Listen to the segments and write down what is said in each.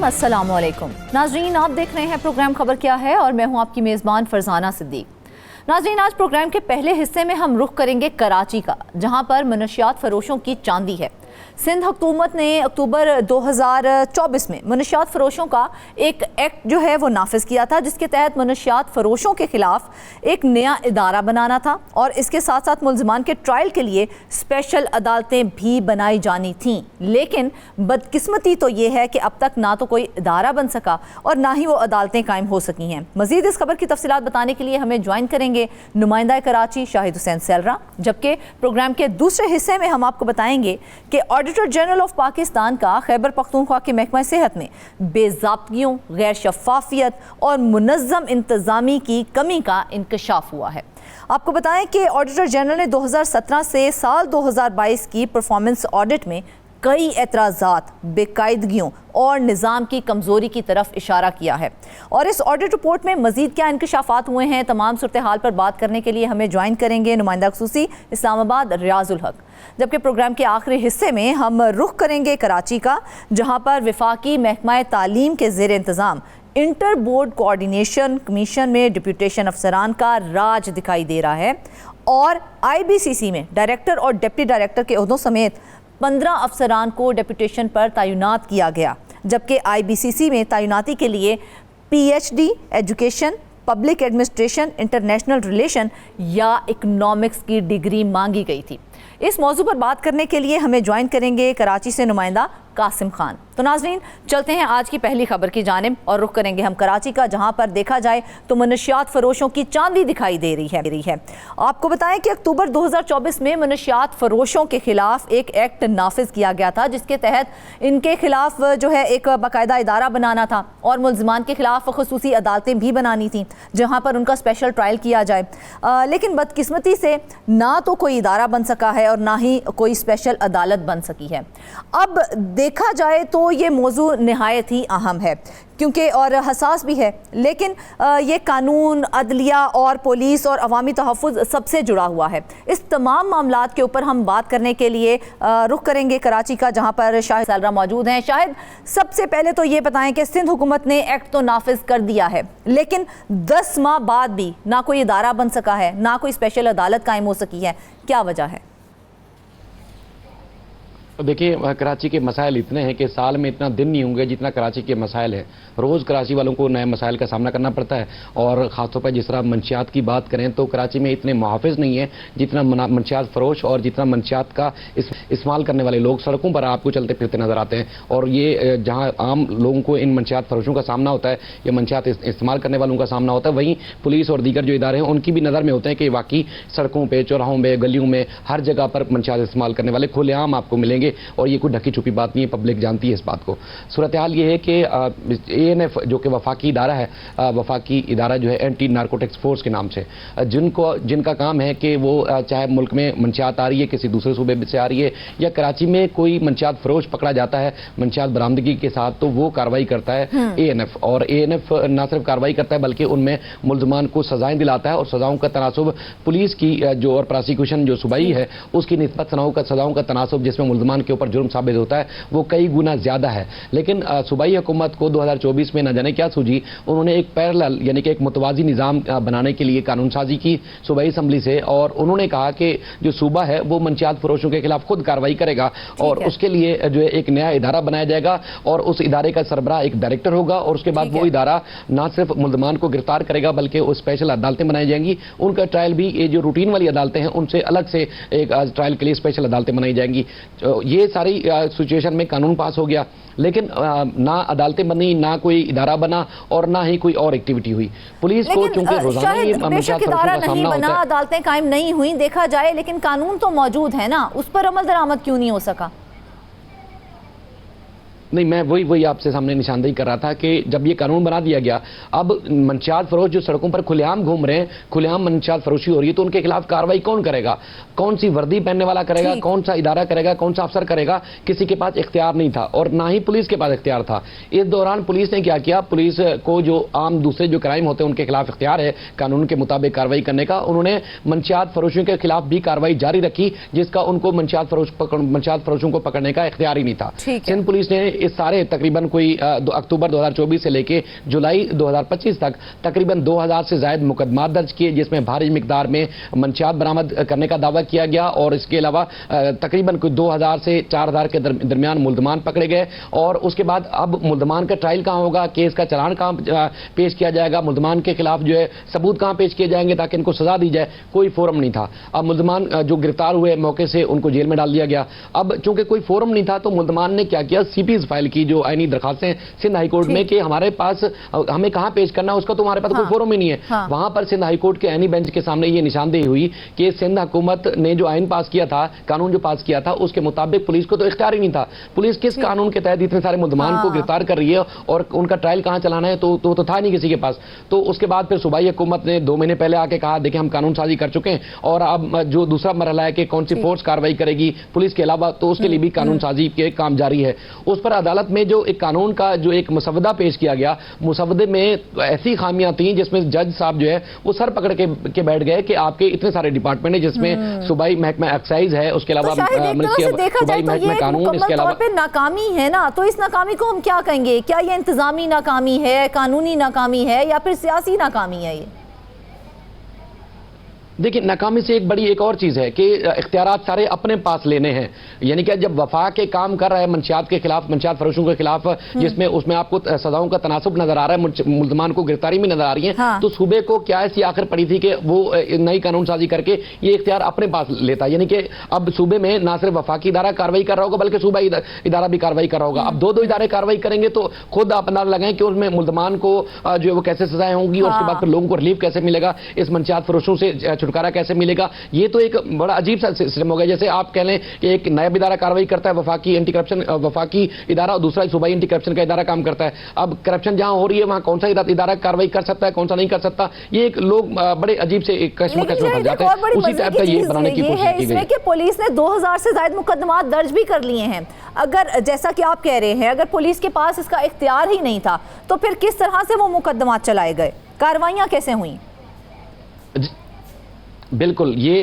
अस्सलामुअलैकुम नाजरीन, आप देख रहे हैं प्रोग्राम खबर क्या है और मैं हूं आपकी मेज़बान फरजाना सिद्दीक। नाजरीन, आज प्रोग्राम के पहले हिस्से में हम रुख करेंगे कराची का, जहां पर मनशियात फरोशों की चांदी है। सिंध हुकूमत ने अक्टूबर 2024 में मनशियात फरोशों का एक एक्ट जो है वो नाफिज किया था, जिसके तहत मनशियात फरोशों के खिलाफ एक नया इदारा बनाना था और इसके साथ साथ मुल्ज़िमान के ट्रायल के लिए स्पेशल अदालतें भी बनाई जानी थीं। लेकिन बदकिस्मती तो ये है कि अब तक ना तो कोई इदारा बन सका और ना ही वो अदालतें कायम हो सकी हैं। मज़ीद इस खबर की तफसीलात बताने के लिए हमें ज्वाइन करेंगे नुमाइंदा कराची शाहिद हुसैन सैलरा, जबकि प्रोग्राम के दूसरे हिस्से में हम आपको बताएंगे कि ऑडिटर जनरल ऑफ पाकिस्तान का खैबर पख्तूनख्वा के महकमा सेहत में बेज़ाब्तियों, गैर शफाफियत और मुनज़्ज़म इंतज़ामी की कमी का इंकशाफ हुआ है। आपको बताएं कि ऑडिटर जनरल ने 2017 से साल 2022 की परफॉर्मेंस ऑडिट में कई एतराज़ात, बेकायदगियों और निज़ाम की कमज़ोरी की तरफ इशारा किया है। और इस ऑडिट रिपोर्ट में मज़ीद क्या इंकशाफात हुए हैं, तमाम सूरत हाल पर बात करने के लिए हमें ज्वाइन करेंगे नुमाइंदा ख़ुसूसी इस्लामाबाद रियाजुल हक। जबकि प्रोग्राम के आखिरी हिस्से में हम रुख करेंगे कराची का, जहाँ पर वफाकी महकमा तालीम के ज़ेर इंतज़ाम इंटर बोर्ड कोऑर्डिनेशन कमीशन में डिप्यूटेशन अफसरान का राज दिखाई दे रहा है और IBCC में डायरेक्टर और डिप्टी डायरेक्टर के ओहदों समेत 15 अफसरान को डेपुटेशन पर तैनात किया गया, जबकि IBCC में तैनाती के लिए PhD education, public administration, international relation या इकनॉमिक्स की डिग्री मांगी गई थी। इस मौजू पर बात करने के लिए हमें ज्वाइन करेंगे कराची से नुमाइंदा कासिम खान। तो नाजरीन, चलते हैं आज की पहली खबर की जानिब और रुख करेंगे हम कराची का, जहां पर देखा जाए तो मनशियात फरोशों की चांदी दिखाई दे रही है। आपको बताएं कि अक्टूबर 2024 में मनशियात फरोशों के खिलाफ एक एक्ट नाफिज किया गया था, जिसके तहत इनके खिलाफ जो है एक बाकायदा इदारा बनाना था और मुल्ज़िमान के खिलाफ खसूसी अदालतें भी बनानी थी, जहाँ पर उनका स्पेशल ट्रायल किया जाए। लेकिन बदकिस्मती से ना तो कोई इदारा बन सका है और ना ही कोई स्पेशल अदालत बन सकी है। अब देखा जाए तो ये मौजू निहायत ही अहम है क्योंकि और हसास भी है, लेकिन ये कानून, अदलिया और पुलिस और अवामी तहफ़्फ़ुज़ सबसे जुड़ा हुआ है। इस तमाम मामलात के ऊपर हम बात करने के लिए रुख करेंगे कराची का, जहाँ पर शाहिद सैलरा मौजूद हैं। शाहिद, सबसे पहले तो ये बताएं कि सिंध हुकूमत ने एक्ट तो नाफिज कर दिया है, लेकिन 10 माह बाद भी ना कोई इदारा बन सका है, ना कोई स्पेशल अदालत कायम हो सकी है, क्या वजह है? देखिए, कराची के मसाइल इतने हैं कि साल में इतना दिन नहीं होंगे जितना कराची के मसाइल हैं। रोज़ कराची वालों को नए मसाइल का सामना करना पड़ता है और ख़ासतौर पर जिस तरह मंशियात की बात करें तो कराची में इतने मुहाफ़िज़ नहीं है जितना मंशियात फ़रोश और जितना मंशियात का इस्तेमाल करने वाले लोग सड़कों पर आपको चलते फिरते नज़र आते हैं। और ये जहाँ आम लोगों को इन मंशियात फ़रोशों का सामना होता है या मंशियात इस्तेमाल करने वालों का सामना होता है, वहीं पुलिस और दीगर जो इदारे हैं उनकी भी नज़र में होते हैं कि वाकई सड़कों पर, चौराहों में, गलियों में, हर जगह पर मंशियात इस्तेमाल करने वाले खुलेआम आपको मिलेंगे और ये कोई ढकी छुपी बात नहीं है, पब्लिक जानती है इस बात को। सूरत हाल ये है कि ANF जो कि वफाकी इदारा है, वफाकी इदारा जो है एंटी नारकोटिक्स फोर्स के नाम से, जिनका काम है कि वो चाहे मुल्क में मंशियात आ रही है, किसी दूसरे सूबे से आ रही है या कराची में कोई मंशियात फरोश पकड़ा जाता है मंशियात बरामदगी के साथ, तो वो कार्रवाई करता है ANF। और ANF न सिर्फ कार्रवाई करता है बल्कि उनमें मुल्ज़मान को सजाएं दिलाता है और सजाओं का तनासुब पुलिस की जो और प्रोसिक्यूशन जो सूबाई है उसकी निस्बत सजाओं का तनासुब जिसमें मुल्ज़मान के ऊपर जुर्म साबित होता है वो कई गुना ज्यादा है। लेकिन सूबाई हुकूमत को 2024 में न जाने क्या सूझी, उन्होंने एक पैरेलल यानी कि एक मुतवाज़ी निज़ाम बनाने के लिए कानून साजी की सूबाई असम्बली से और उन्होंने कहा कि जो सूबा है वो मंशियात फरोशों के खिलाफ खुद कार्रवाई करेगा और उसके लिए जो है एक नया इदारा बनाया जाएगा और उस इदारे का सरबराह एक डायरेक्टर होगा और उसके बाद वो इदारा न सिर्फ मुल्ज़मान को गिरफ्तार करेगा बल्कि उस स्पेशल अदालतें बनाई जाएंगी। उनका ट्रायल भी ये जो रूटीन वाली अदालतें हैं उनसे अलग से एक ट्रायल के लिए स्पेशल अदालतें बनाई जाएंगी। ये सारी सिचुएशन में कानून पास हो गया, लेकिन ना अदालतें बनी, ना कोई इदारा बना और ना ही कोई और एक्टिविटी हुई। पुलिस को चूंकि रोजाना ये इदारा नहीं बना, अदालतें कायम नहीं हुई देखा जाए, लेकिन कानून तो मौजूद है ना, उस पर अमल दरामद क्यों नहीं हो सका? नहीं, मैं वही आपसे सामने निशानदेही कर रहा था कि जब ये कानून बना दिया गया, अब मंशियात फरोश जो सड़कों पर खुलेआम घूम रहे हैं, खुलेआम मंशियात फरोशी हो रही है, तो उनके खिलाफ कार्रवाई कौन करेगा? कौन सी वर्दी पहनने वाला करेगा? कौन सा इदारा करेगा? कौन सा अफसर करेगा? किसी के पास इख्तियार नहीं था और ना ही पुलिस के पास इख्तियार था। इस दौरान पुलिस ने क्या किया, पुलिस को जो आम दूसरे जो क्राइम होते हैं उनके खिलाफ इख्तियार है कानून के मुताबिक कार्रवाई करने का, उन्होंने मंशियात फरोशियों के खिलाफ भी कार्रवाई जारी रखी जिसका उनको मंशियात फरोशों को पकड़ने का इख्तियार ही नहीं था। सिंध पुलिस ने इस सारे तकरीबन कोई अक्टूबर 2024 से लेके जुलाई 2025 तक तकरीबन 2000 से ज्यादा मुकदमा दर्ज किए, जिसमें भारी मिकदार में मंशियात बरामद करने का दावा किया गया और इसके अलावा तकरीबन कोई 2000 से 4000 के दरमियान मुल्जमान पकड़े गए। और उसके बाद अब मुल्जमान का ट्रायल कहाँ होगा, केस का चालान कहाँ पेश किया जाएगा, मुल्जमान के खिलाफ जो है सबूत कहाँ पेश किए जाएंगे ताकि इनको सजा दी जाए, कोई फोरम नहीं था। अब मुल्जमान जो गिरफ्तार हुए मौके से उनको जेल में डाल दिया गया। अब चूंकि कोई फोरम नहीं था तो मुल्जमान ने क्या किया, सीपीज फाइल की जो आईनी दरखास्तें सिंध हाईकोर्ट में कि हमारे पास हमें कहां पेश करना है, उसका तो हमारे पास कोई फोरम ही नहीं है। वहां पर सिंध हाईकोर्ट के आईनी बेंच के सामने ये निशानदेही हुई कि सिंध हुकूमत ने जो आईन पास किया था, कानून जो पास किया था, उसके मुताबिक पुलिस को तो इख्तियार ही नहीं था। पुलिस किस कानून के तहत इतने सारे मुल्जमान को गिरफ्तार कर रही है और उनका ट्रायल कहां चलाना है, तो था नहीं किसी के पास। तो उसके बाद फिर सूबाई हुकूमत ने 2 महीने पहले आके कहा देखिए हम कानून साजी कर चुके हैं और अब जो दूसरा मरहला है कि कौन सी फोर्स कार्रवाई करेगी पुलिस के अलावा, तो उसके लिए भी कानून साजी के काम जारी है। उस पर अदालत में जो एक कानून का जो एक मुसवदा पेश किया गया, मुसवदे में ऐसी खामियां थी जिसमें जज साहब जो है वो सर पकड़ के बैठ गए कि आपके इतने सारे डिपार्टमेंट है जिसमें सूबाई महकमा एक्साइज है, उसके अलावा सूबाई महकमा कानून, इसके अलावा नाकामी है ना। तो इस नाकामी को हम क्या कहेंगे, क्या ये इंतजामी नाकामी है, कानूनी नाकामी है या फिर सियासी नाकामी है? ये देखिए नाकामी से एक बड़ी एक और चीज है कि इख्तियारात सारे अपने पास लेने हैं। यानी कि जब वफा के काम कर रहा है मंशियात के खिलाफ, मंशियात फरोशों के खिलाफ, जिसमें उसमें आपको सजाओं का तनासुब नजर आ रहा है, मुल्जमान को गिरफ्तारी भी नजर आ रही है, तो सूबे को क्या ऐसी आखिर पड़ी थी कि वो नई कानून साजी करके ये इख्तियार अपने पास लेता। यानी कि अब सूबे में ना सिर्फ वफाकी इदारा कार्रवाई कर रहा होगा बल्कि सूबाई इदारा भी कार्रवाई कर रहा होगा। अब दो इदारे कार्रवाई करेंगे तो खुद आप अंदाजा लगाएं कि उसमें मुल्जमान को जो है वो कैसे सजाएं होंगी और उसके बाद फिर लोगों को रिलीफ कैसे मिलेगा, इस मंशियात फरोशों से छुटकारा कैसे मिलेगा। ये तो एक बड़ा अजीब सा सिस्टम हो गया। जैसे आप कह लें कि एक नया इदारा कार्रवाई करता है, वफाकी एंटी करप्शन वफाकी इदारा, और दूसरा सूबाई एंटी करप्शन का इदारा काम करता है। अब करप्शन जहां हो रही है वहां कौन सा इदारा कार्रवाई कर सकता है, कौन सा नहीं कर सकता, ये एक लोग बड़े अजीब से कश्मकश में फंस जाते हैं। उसी टाइप का ये बनाने की कोशिश की गई। पुलिस ने 2000 से ज्यादा मुकदमा दर्ज भी कर लिए हैं। अगर जैसा कि आप कह रहे हैं अगर पुलिस के पास इसका इख्तियार ही नहीं था तो फिर किस तरह से वो मुकदमा चलाए गए, कार्रवाइयां कैसे हुई? बिल्कुल, ये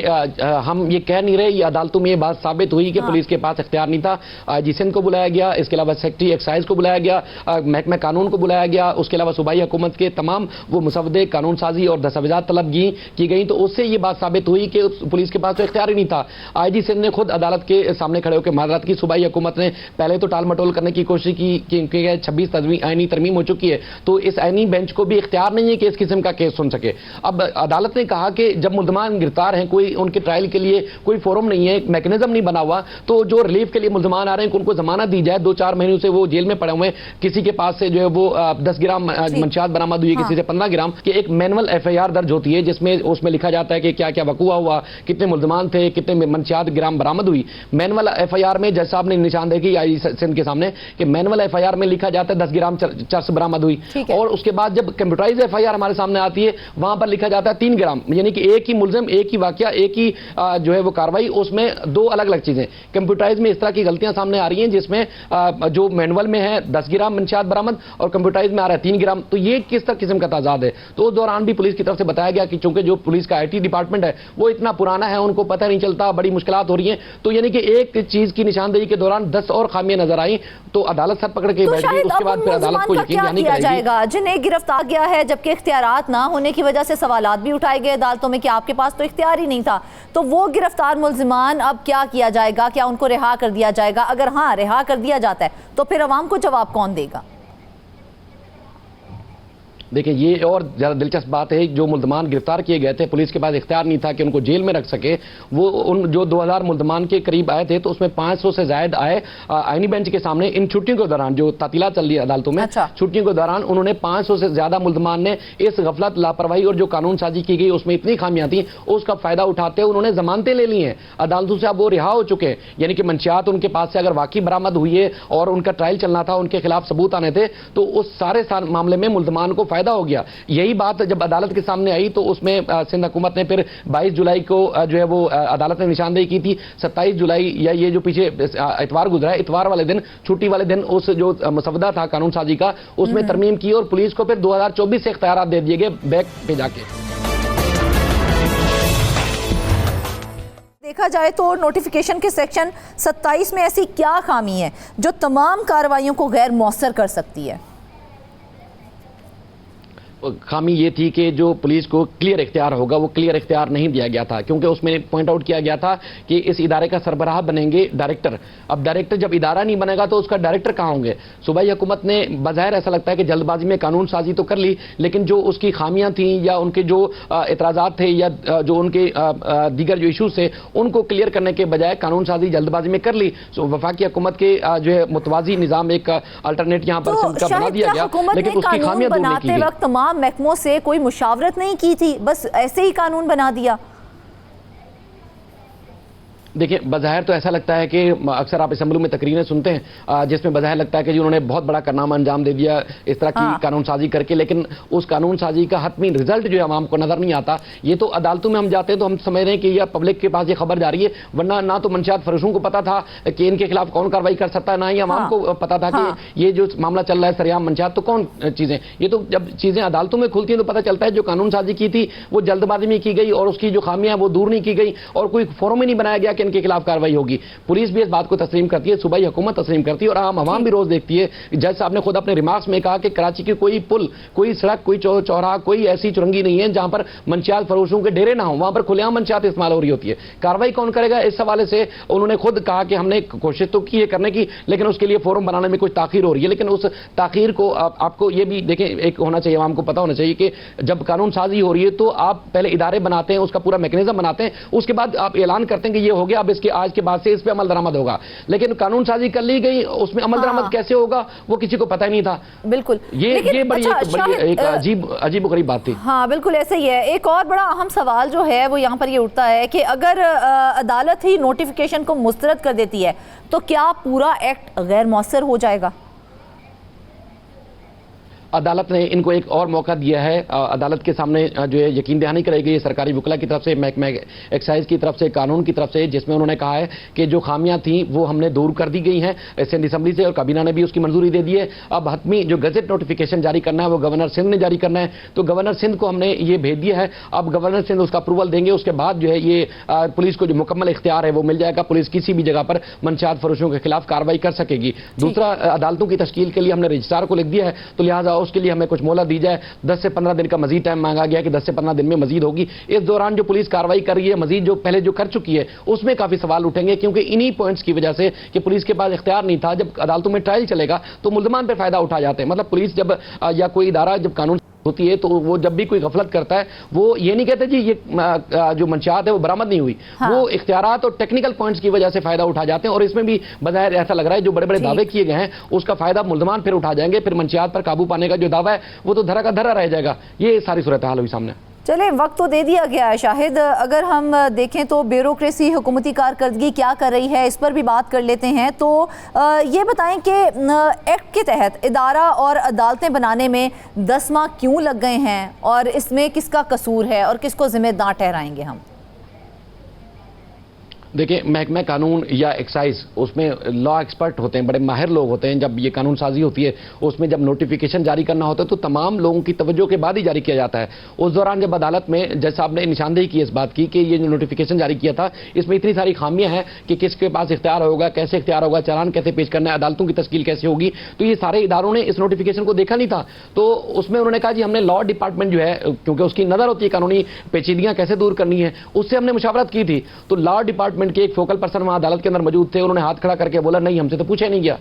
हम ये कह नहीं रहे, ये अदालतों में ये बात साबित हुई कि पुलिस के पास इख्तियार नहीं था। आईजी सिंध को बुलाया गया, इसके अलावा सेक्रेटरी एक्साइज को बुलाया गया, महकमा कानून को बुलाया गया, उसके अलावा सूबाई हुकूमत के तमाम वो मुसवदे, कानून साजी और दस्तावेजात तलब की गई। तो उससे ये बात साबित हुई कि पुलिस के पास तो इख्तियार ही नहीं था। आईजी सिंध ने खुद अदालत के सामने खड़े होकर माजरत की। सूबाई हुकूमत ने पहले तो टाल मटोल करने की कोशिश की क्योंकि 26 आईनी तरमीम हो चुकी है, तो इस आईनी बेंच को भी इख्तियार नहीं है कि इस किस्म का केस सुन सके। अब अदालत ने कहा कि जब मुल्जमान गिरफ्तार हैं, कोई उनके ट्रायल के लिए कोई फोरम नहीं है, मैकेनिज्म नहीं बना हुआ, तो जो रिलीफ के लिए मुल्जमान आ रहे हैं उनको जमानत दी जाए। 2-4 महीनों से वो जेल में पड़े हुए हैं, किसी के पास से जो है वो 10 ग्राम मंशियात बरामद हुई है, किसी से 15 ग्राम की एक मैनुअल FIR दर्ज होती है जिसमें उसमें लिखा जाता है कि क्या क्या वकूआ हुआ, कितने मुल्जमान थे, कितने मंशियात ग्राम बरामद हुई। मैनुअल FIR में जज साहब ने निशानदेही की आई सिंध के सामने कि मैनुअल FIR में लिखा जाता है 10 ग्राम चरस बरामद हुई, और उसके बाद जब कंप्यूटराइज FIR हमारे सामने आती है वहां पर लिखा जाता है 3 ग्राम। यानी कि एक ही मुल्जिम, एक ही वाकया, एक ही जो है वो कार्रवाई, उसमें 2 अलग अलग चीजें। कंप्यूटराइज में इस तरह की गलतियां सामने आ रही हैं जिसमें जो मैनुअल में है 10 ग्राम मंशियात बरामद और कंप्यूटराइज में आ रहा है 3 ग्राम। तो ये किस तरह किस्म का तजाद है? तो उस दौरान भी पुलिस की तरफ से बताया गया कि चूंकि जो पुलिस का IT डिपार्टमेंट है वो इतना पुराना है, उनको पता नहीं चलता, बड़ी मुश्किलात हो रही हैं। तो यानी कि एक चीज की निशानदेही के दौरान 10 और खामियां नजर आई, तो अदालत सर पकड़ के बैठ गई। उसके बाद फिर अदालत को यकीन नहीं जाएगा जिन्हें गिरफ्तार किया है, जबकि इख्तियारात ना होने की वजह से सवालात भी उठाए गए अदालतों में कि आपके पास तो इख्तियार ही नहीं था। तो वो गिरफ्तार मुल्जिमान अब क्या किया जाएगा? क्या उनको रिहा कर दिया जाएगा? अगर हाँ रिहा कर दिया जाता है तो फिर अवाम को जवाब कौन देगा? देखिए ये और ज़्यादा दिलचस्प बात है, जो मुल्जमान गिरफ्तार किए गए थे पुलिस के पास इख्तियार नहीं था कि उनको जेल में रख सके। वो उन जो 2000 मुल्जमान के करीब आए थे तो उसमें 500 से ज्यादा आए आईनी बेंच के सामने इन छुट्टियों के दौरान, जो तातीला चल रही है अदालतों में, छुट्टियों के दौरान उन्होंने 500 से ज्यादा मुल्जमान ने इस गफलत, लापरवाही और जो कानून साजी की गई उसमें इतनी खामियां थी उसका फायदा उठाते हुए उन्होंने जमानतें ले ली हैं अदालतों से। अब वो रिहा हो चुके हैं, यानी कि मंशियात उनके पास से अगर वाकई बरामद हुई है और उनका ट्रायल चलना था, उनके खिलाफ सबूत आने थे, तो उस सारे मामले में मुल्जमान को फायदा हो गया। यही बात जब अदालत के सामने आई तो उसमें सिंध हुकूमत ने फिर 22 जुलाई को जो है वो अदालत ने निशानदेही की थी। 27 जुलाई या ये जो पीछे इतवार गुजरा है, इतवार वाले दिन, छुट्टी वाले दिन, उस जो मसवदा था कानून साजी का उसमें तरमीम की और पुलिस को फिर 2024 से इख्तियारात दे दिए गए बैक पे जाके। देखा जाए तो नोटिफिकेशन के सेक्शन 27 में ऐसी क्या खामी है जो तमाम कार्रवाइयों को गैर मौसर कर सकती है? खामी ये थी कि जो पुलिस को क्लियर इख्तियार होगा वो क्लियर इख्तियार नहीं दिया गया था, क्योंकि उसमें पॉइंट आउट किया गया था कि इस इदारे का सरबराह बनेंगे डायरेक्टर। अब डायरेक्टर जब इदारा नहीं बनेगा तो उसका डायरेक्टर कहाँ होंगे? सूबाई हुकूमत ने बज़ाहिर ऐसा लगता है कि जल्दबाजी में कानून साजी तो कर ली, लेकिन जो उसकी खामियां थी या उनके जो एतराज़ात थे या जो उनके दीगर जो इशूज़ थे उनको क्लियर करने के बजाय कानून साजी जल्दबाजी में कर ली। वफाकी हुकूमत के जो है मुतवाज़ी निज़ाम एक अल्टरनेट यहाँ पर सिंध का बना दिया गया, लेकिन उसकी खामियां दूर नहीं की गई। महकमों से कोई मुशावरत नहीं की थी, बस ऐसे ही कानून बना दिया। देखिए, बज़ाहिर तो ऐसा लगता है कि अक्सर आप असेंबली में तकरीरें सुनते हैं जिसमें बज़ाहिर लगता है कि जी उन्होंने बहुत बड़ा कारनामा अंजाम दे दिया इस तरह की कानून साजी करके, लेकिन उस कानून साजी का हतमी रिजल्ट जो है आवाम को नजर नहीं आता। ये तो अदालतों में हम जाते हैं तो हम समझ रहे हैं कि यह पब्लिक के पास ये खबर जा रही है, वरना ना तो मंशियात फरोशों को पता था कि इनके खिलाफ कौन कार्रवाई कर सकता है, ना ही आवाम को पता था कि ये जो मामला चल रहा है सरेआम मंशियात तो कौन चीजें। ये तो जब चीजें अदालतों में खुलती हैं तो पता चलता है जो कानून साजी की थी वो जल्दबाजी में की गई और उसकी जो खामियां वो दूर नहीं की गई और कोई फोरम ही नहीं बनाया गया कि इनके खिलाफ कार्रवाई होगी। पुलिस भी इस बात को तस्लीम करती है, सूबाई हुकूमत तस्लीम करती है और आम आवाम भी रोज देखती है। जज साहब ने खुद अपने रिमार्क्स में कहा कि कराची की कोई पुल, कोई सड़क, कोई चौराहा, कोई ऐसी चुरंगी नहीं है जहां पर मंशियात फरोशों के डेरे ना हो, वहां पर खुलेआम मंशियात इस्तेमाल हो रही होती है। कार्रवाई कौन करेगा? इस हवाले से उन्होंने खुद कहा कि हमने कोशिश तो की है करने की, लेकिन उसके लिए फोरम बनाने में कुछ ताखीर हो रही है। लेकिन उस ताखीर को आपको ये भी देखें, एक होना चाहिए, आवाम को पता होना चाहिए कि जब कानून साजी हो रही है तो आप पहले इदारे बनाते हैं, उसका पूरा मैकेनिज्म बनाते हैं, उसके बाद आप ऐलान करते हैं कि ये हो गया, अब इसके आज के बाद से इस पे अमल दरामद होगा। लेकिन कानून साजी कर ली गई, उसमें अमल दरामद कैसे होगा वो किसी को पता ही नहीं था। बिल्कुल, ये बड़ी एक अजीब गरीब बात थी। हाँ बिल्कुल ऐसे ही है। एक और बड़ा अहम सवाल जो है वो यहाँ पर ये उठता है कि अगर अदालत ही नोटिफिकेशन को मुस्तरद कर देती है तो क्या पूरा एक्ट गैर मौसर हो जाएगा? अदालत ने इनको एक और मौका दिया है। अदालत के सामने जो है यकीन दहानी कराई गई है सरकारी वकला की तरफ से, महकमा एक्साइज की तरफ से, कानून की तरफ से, जिसमें उन्होंने कहा है कि जो खामियां थी वो हमने दूर कर दी गई हैं सिंध असम्बली से और काबीना ने भी उसकी मंजूरी दे दी है। अब हतमी जो गजट नोटिफिकेशन जारी करना है वो गवर्नर सिंध ने जारी करना है, तो गवर्नर सिंध को हमने ये भेज दिया है। अब गवर्नर सिंध उसका अप्रूवल देंगे, उसके बाद जो है ये पुलिस को जो मुकम्मल इख्तियार है वो मिल जाएगा। पुलिस किसी भी जगह पर मंशियात फरोशों के खिलाफ कार्रवाई कर सकेगी। दूसरा, अदालतों की तश्कील के लिए हमने रजिस्ट्रार को लिख दिया है, तो लिहाजा उसके लिए हमें कुछ दी जाए। 10 से 15 दिन का मजीद टाइम मांगा गया कि 10 से 15 दिन में मजीद होगी। इस दौरान जो पुलिस कार्रवाई कर रही है, मजीद जो पहले जो कर चुकी है, उसमें काफी सवाल उठेंगे, क्योंकि इन्हीं पॉइंट्स की वजह से कि पुलिस के पास इख्तियार नहीं था। जब अदालतों में ट्रायल चलेगा तो मुल्ज़मान पर फायदा उठा जाते हैं। मतलब पुलिस जब या कोई इदारा जब कानून होती है तो वो जब भी कोई गफलत करता है वो ये नहीं कहते जी ये जो मंशियात है वो बरामद नहीं हुई। वो इख्तियारात और टेक्निकल पॉइंट्स की वजह से फायदा उठा जाते हैं और इसमें भी बज़ाहिर ऐसा लग रहा है जो बड़े बड़े दावे किए गए हैं उसका फायदा मुल्ज़मान फिर उठा जाएंगे, फिर मंशियात पर काबू पाने का जो दावा है वो तो धरा का धरा रह जाएगा। ये सारी सूरत हाल हुई सामने। चले, वक्त तो दे दिया गया है शाहिद। अगर हम देखें तो ब्यूरोक्रेसी हुकूमती कारकर्दगी क्या कर रही है, इस पर भी बात कर लेते हैं। तो ये बताएं कि एक्ट के तहत इदारा और अदालतें बनाने में 10 माह क्यों लग गए हैं और इसमें किसका कसूर है और किसको जिम्मेदार ठहराएंगे हम? देखिए, महकमा कानून या एक्साइज उसमें लॉ एक्सपर्ट होते हैं, बड़े माहिर लोग होते हैं। जब ये कानून साजी होती है उसमें जब नोटिफिकेशन जारी करना होता है तो तमाम लोगों की तवज्जो के बाद ही जारी किया जाता है। उस दौरान जब अदालत में जज साहब ने निशानदेही की इस बात की कि ये जो नोटिफिकेशन जारी किया था इसमें इतनी सारी खामियां हैं कि किसके पास इख्तियार होगा, कैसे इख्तियार होगा, चालान कैसे पेश करना है, अदालतों की तश्कील कैसे होगी, तो ये सारे इदारों ने इस नोटिफिकेशन को देखा नहीं था। तो उसमें उन्होंने कहा जी हमने लॉ डिपार्टमेंट जो है, क्योंकि उसकी नजर होती है कानूनी पेचीदगियां कैसे दूर करनी है, उससे हमने मुशावरत की थी। तो लॉ डिपार्टमेंट के एक फोकल पर्सन वहां अदालत के अंदर मौजूद थे, उन्होंने हाथ खड़ा करके बोला नहीं हमसे तो पूछा नहीं गया।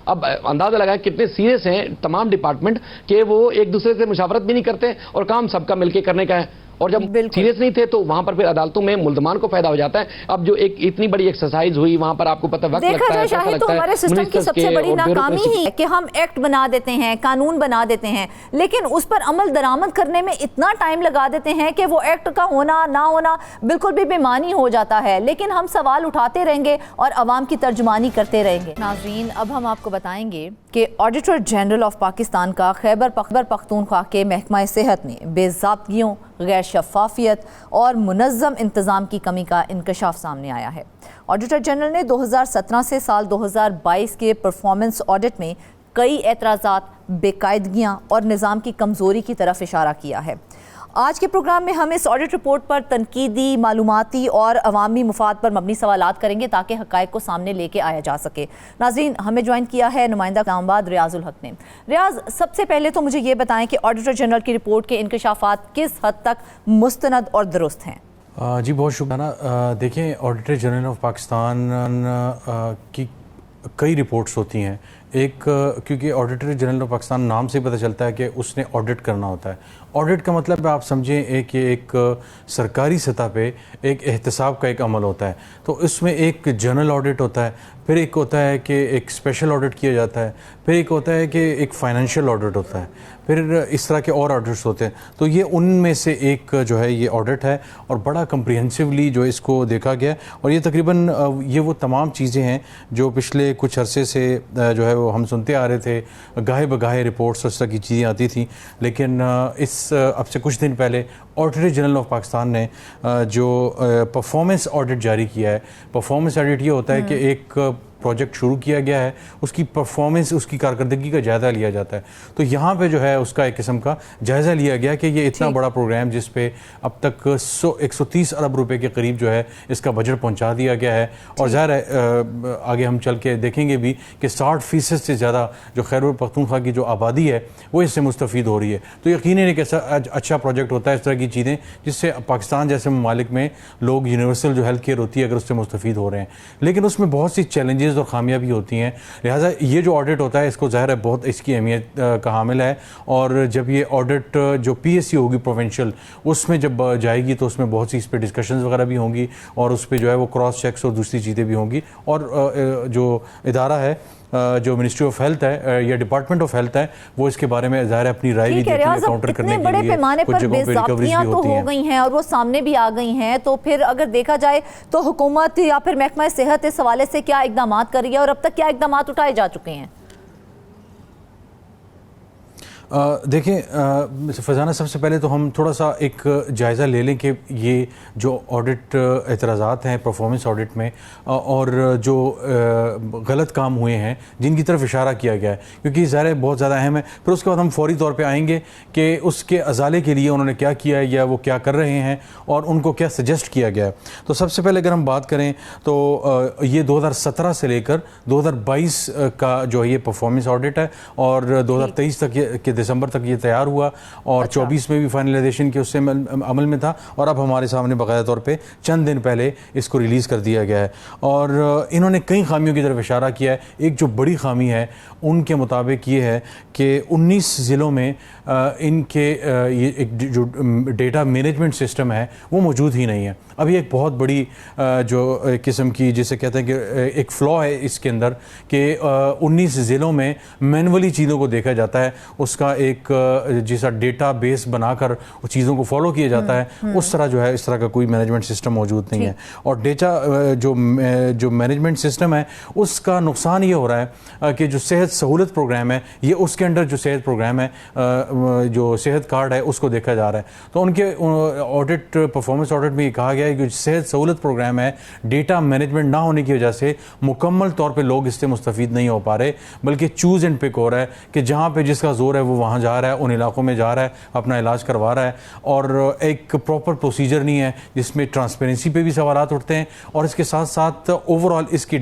अब अंदाजा लगाया कितने सीरियस हैं तमाम डिपार्टमेंट के वो एक दूसरे से मुशावरत भी नहीं करते और काम सबका मिलकर करने का है। और जब सीरियस नहीं थे तो वहां पर फिर अदालतों में मुल्ज़मान को फायदा हो जाता है। अब जो एक इतनी बड़ी एक्सरसाइज हुई वहां पर आपको पता वक्त लगता है, शाहिद, तो हमारे सिस्टम की सबसे बड़ी नाकामी ही है कि हम एक्ट बना देते हैं, कानून बना देते हैं, लेकिन उस पर अमल दरामद करने में इतना टाइम लगा देते हैं कि वो एक्ट का होना ना होना बिल्कुल भी बेमानी हो जाता है। लेकिन हम सवाल उठाते रहेंगे और अवाम की तर्जुमानी करते रहेंगे। नाज़रीन, अब हम आपको बताएंगे कि ऑडिटर जनरल ऑफ पाकिस्तान का खैबर पख्तूनख्वा के महकमा सेहत में बेज़ाब्तियों, गैर शफाफियत और मुनज़्ज़म इंतज़ाम की कमी का इंकशाफ सामने आया है। ऑडिटर जनरल ने 2017 से साल 2022 के परफॉर्मेंस ऑडिट में कई एतराज़ात, बेकायदगियाँ और निज़ाम की कमज़ोरी की तरफ इशारा किया है। आज के प्रोग्राम में हम इस ऑडिट रिपोर्ट पर तनकीदी, मालूमाती और अवामी मुफाद पर मबनी सवालात करेंगे ताकि हक़ाइक़ को सामने लेके आया जा सके। नाज़रीन, हमें ज्वाइन किया है नुमाइंदा इस्लामाबाद रियाजुल हक ने। रियाज, सबसे पहले तो मुझे ये बताएं कि ऑडिटर जनरल की रिपोर्ट के इंकशाफात किस हद तक मुस्तनद और दुरुस्त हैं? जी बहुत शुक्रिया। देखें, ऑडिटर जनरल ऑफ पाकिस्तान की कई रिपोर्ट्स होती हैं। एक, क्योंकि ऑडिटर जनरल ऑफ पाकिस्तान नाम से पता चलता है कि उसने ऑडिट करना होता है। ऑडिट का मतलब आप समझें एक सरकारी सतह पे एक एहतसाब का एक अमल होता है। तो इसमें एक जनरल ऑडिट होता है, फिर एक होता है कि एक स्पेशल ऑडिट किया जाता है, फिर एक होता है कि एक फाइनेंशियल ऑडिट होता है, फिर इस तरह के और ऑडिट्स होते हैं। तो ये उनमें से एक जो है ये ऑडिट है और बड़ा कम्प्रिहेंसिवली जो इसको देखा गया। और ये तकरीबन ये वो तमाम चीज़ें हैं जो पिछले कुछ अरसे से जो है वो हम सुनते आ रहे थे। गाहे बगाहे रिपोर्ट्स उस तरह की चीज़ें आती थी, लेकिन अब से कुछ दिन पहले ऑडिटर जनरल ऑफ पाकिस्तान ने जो परफॉर्मेंस ऑडिट जारी किया है। परफॉर्मेंस ऑडिट ये होता है कि एक प्रोजेक्ट शुरू किया गया है, उसकी परफॉर्मेंस, उसकी कारकर्दगी का जायज़ा लिया जाता है। तो यहाँ पे जो है उसका एक किस्म का जायज़ा लिया गया कि ये इतना बड़ा प्रोग्राम जिस पे अब तक 130 अरब रुपए के करीब जो है इसका बजट पहुँचा दिया गया है। और ज़ाहिर है आगे हम चल के देखेंगे भी कि 60% से ज़्यादा जो खैबर पख्तूनख्वा की जो आबादी है वो इससे मुस्तफ़ीद हो रही है। तो यकीनन एक ऐसा अच्छा प्रोजेक्ट होता है इस तरह की चीज़ें जिससे पाकिस्तान जैसे ममालिक में लोग यूनिवर्सल जो हेल्थ केयर होती है अगर उससे मुस्तफ़ीद हो रहे हैं, लेकिन उसमें बहुत सी चैलेंजेस और खामियां भी होती हैं। लिहाजा ये जो ऑडिट होता है इसको ज़ाहिर है बहुत इसकी अहमियत का हामिल है। और जब ये ऑडिट जो PSC होगी प्रोविंशियल, उसमें जब जाएगी तो उसमें बहुत सी इस पर डिस्कशंस वगैरह भी होंगी और उस पर जो है वो क्रॉस चेक्स और दूसरी चीज़ें भी होंगी। और जो इदारा है जो मिनिस्ट्री ऑफ हेल्थ है या डिपार्टमेंट ऑफ हेल्थ है वो इसके बारे में ज़ाहिर है अपनी राय भी देती है काउंटर करने के लिए। पैमाने पर बेज़ाब्तियां तो हो गई हैं और वो सामने भी आ गई हैं, तो फिर अगर देखा जाए तो हुकूमत या फिर महकमा सेहत इस हवाले से क्या इकदाम कर रही है और अब तक क्या इकदाम उठाए जा चुके हैं? देखें फजाना, सबसे पहले तो हम थोड़ा सा एक जायज़ा ले लें कि ये जो ऑडिट एतराज़ात हैं परफॉर्मेंस ऑडिट में और जो गलत काम हुए हैं जिनकी तरफ इशारा किया गया है, क्योंकि ज़ाहिर बहुत ज़्यादा अहम है। फिर उसके बाद हम फौरी तौर पे आएंगे कि उसके अजाले के लिए उन्होंने क्या किया है या वो क्या कर रहे हैं और उनको क्या सजेस्ट किया गया है। तो सबसे पहले अगर हम बात करें तो ये 2017 से लेकर 2022 का जो है ये परफॉर्मेंस ऑडिट है और 2023 तक के दिसंबर तक ये तैयार हुआ और 24 में भी फाइनलाइजेशन के उससे अमल में था और अब हमारे सामने बाकायदा तौर पे चंद दिन पहले इसको रिलीज़ कर दिया गया है। और इन्होंने कई खामियों की तरफ इशारा किया है। एक जो बड़ी खामी है उनके मुताबिक ये है कि 19 ज़िलों में इनके ये एक जो डेटा मैनेजमेंट सिस्टम है वो मौजूद ही नहीं है। अभी एक बहुत बड़ी जो किस्म की जिसे कहते हैं कि एक फ्लॉ है इसके अंदर कि 19 ज़िलों में मैनुअली चीज़ों को देखा जाता है, उसका एक जैसा डेटा बेस बनाकर चीज़ों को फॉलो किया जाता है, उस तरह जो है इस तरह का कोई मैनेजमेंट सिस्टम मौजूद नहीं है। और डेटा जो मैनेजमेंट सिस्टम है उसका नुकसान ये हो रहा है कि जो सेहत सहूलत प्रोग्राम है ये उसके अंडर जो सेहत प्रोग्राम है जो सेहत कार्ड है उसको देखा जा रहा है। तो उनके ऑडिट परफॉर्मेंस ऑडिट में ये कहा गया है कि सेहत सहूलत प्रोग्राम है डेटा मैनेजमेंट ना होने की वजह से मुकम्मल तौर पे लोग इससे मुस्तफ़ीद नहीं हो पा रहे, बल्कि चूज़ एंड पिक हो रहा है कि जहाँ पे जिसका जोर है वो वहाँ जा रहा है, उन इलाकों में जा रहा है, अपना इलाज करवा रहा है और एक प्रॉपर प्रोसीजर नहीं है जिसमें ट्रांसपेरेंसी पे भी सवालात उठते हैं। और इसके साथ साथ ओवरऑल इसकी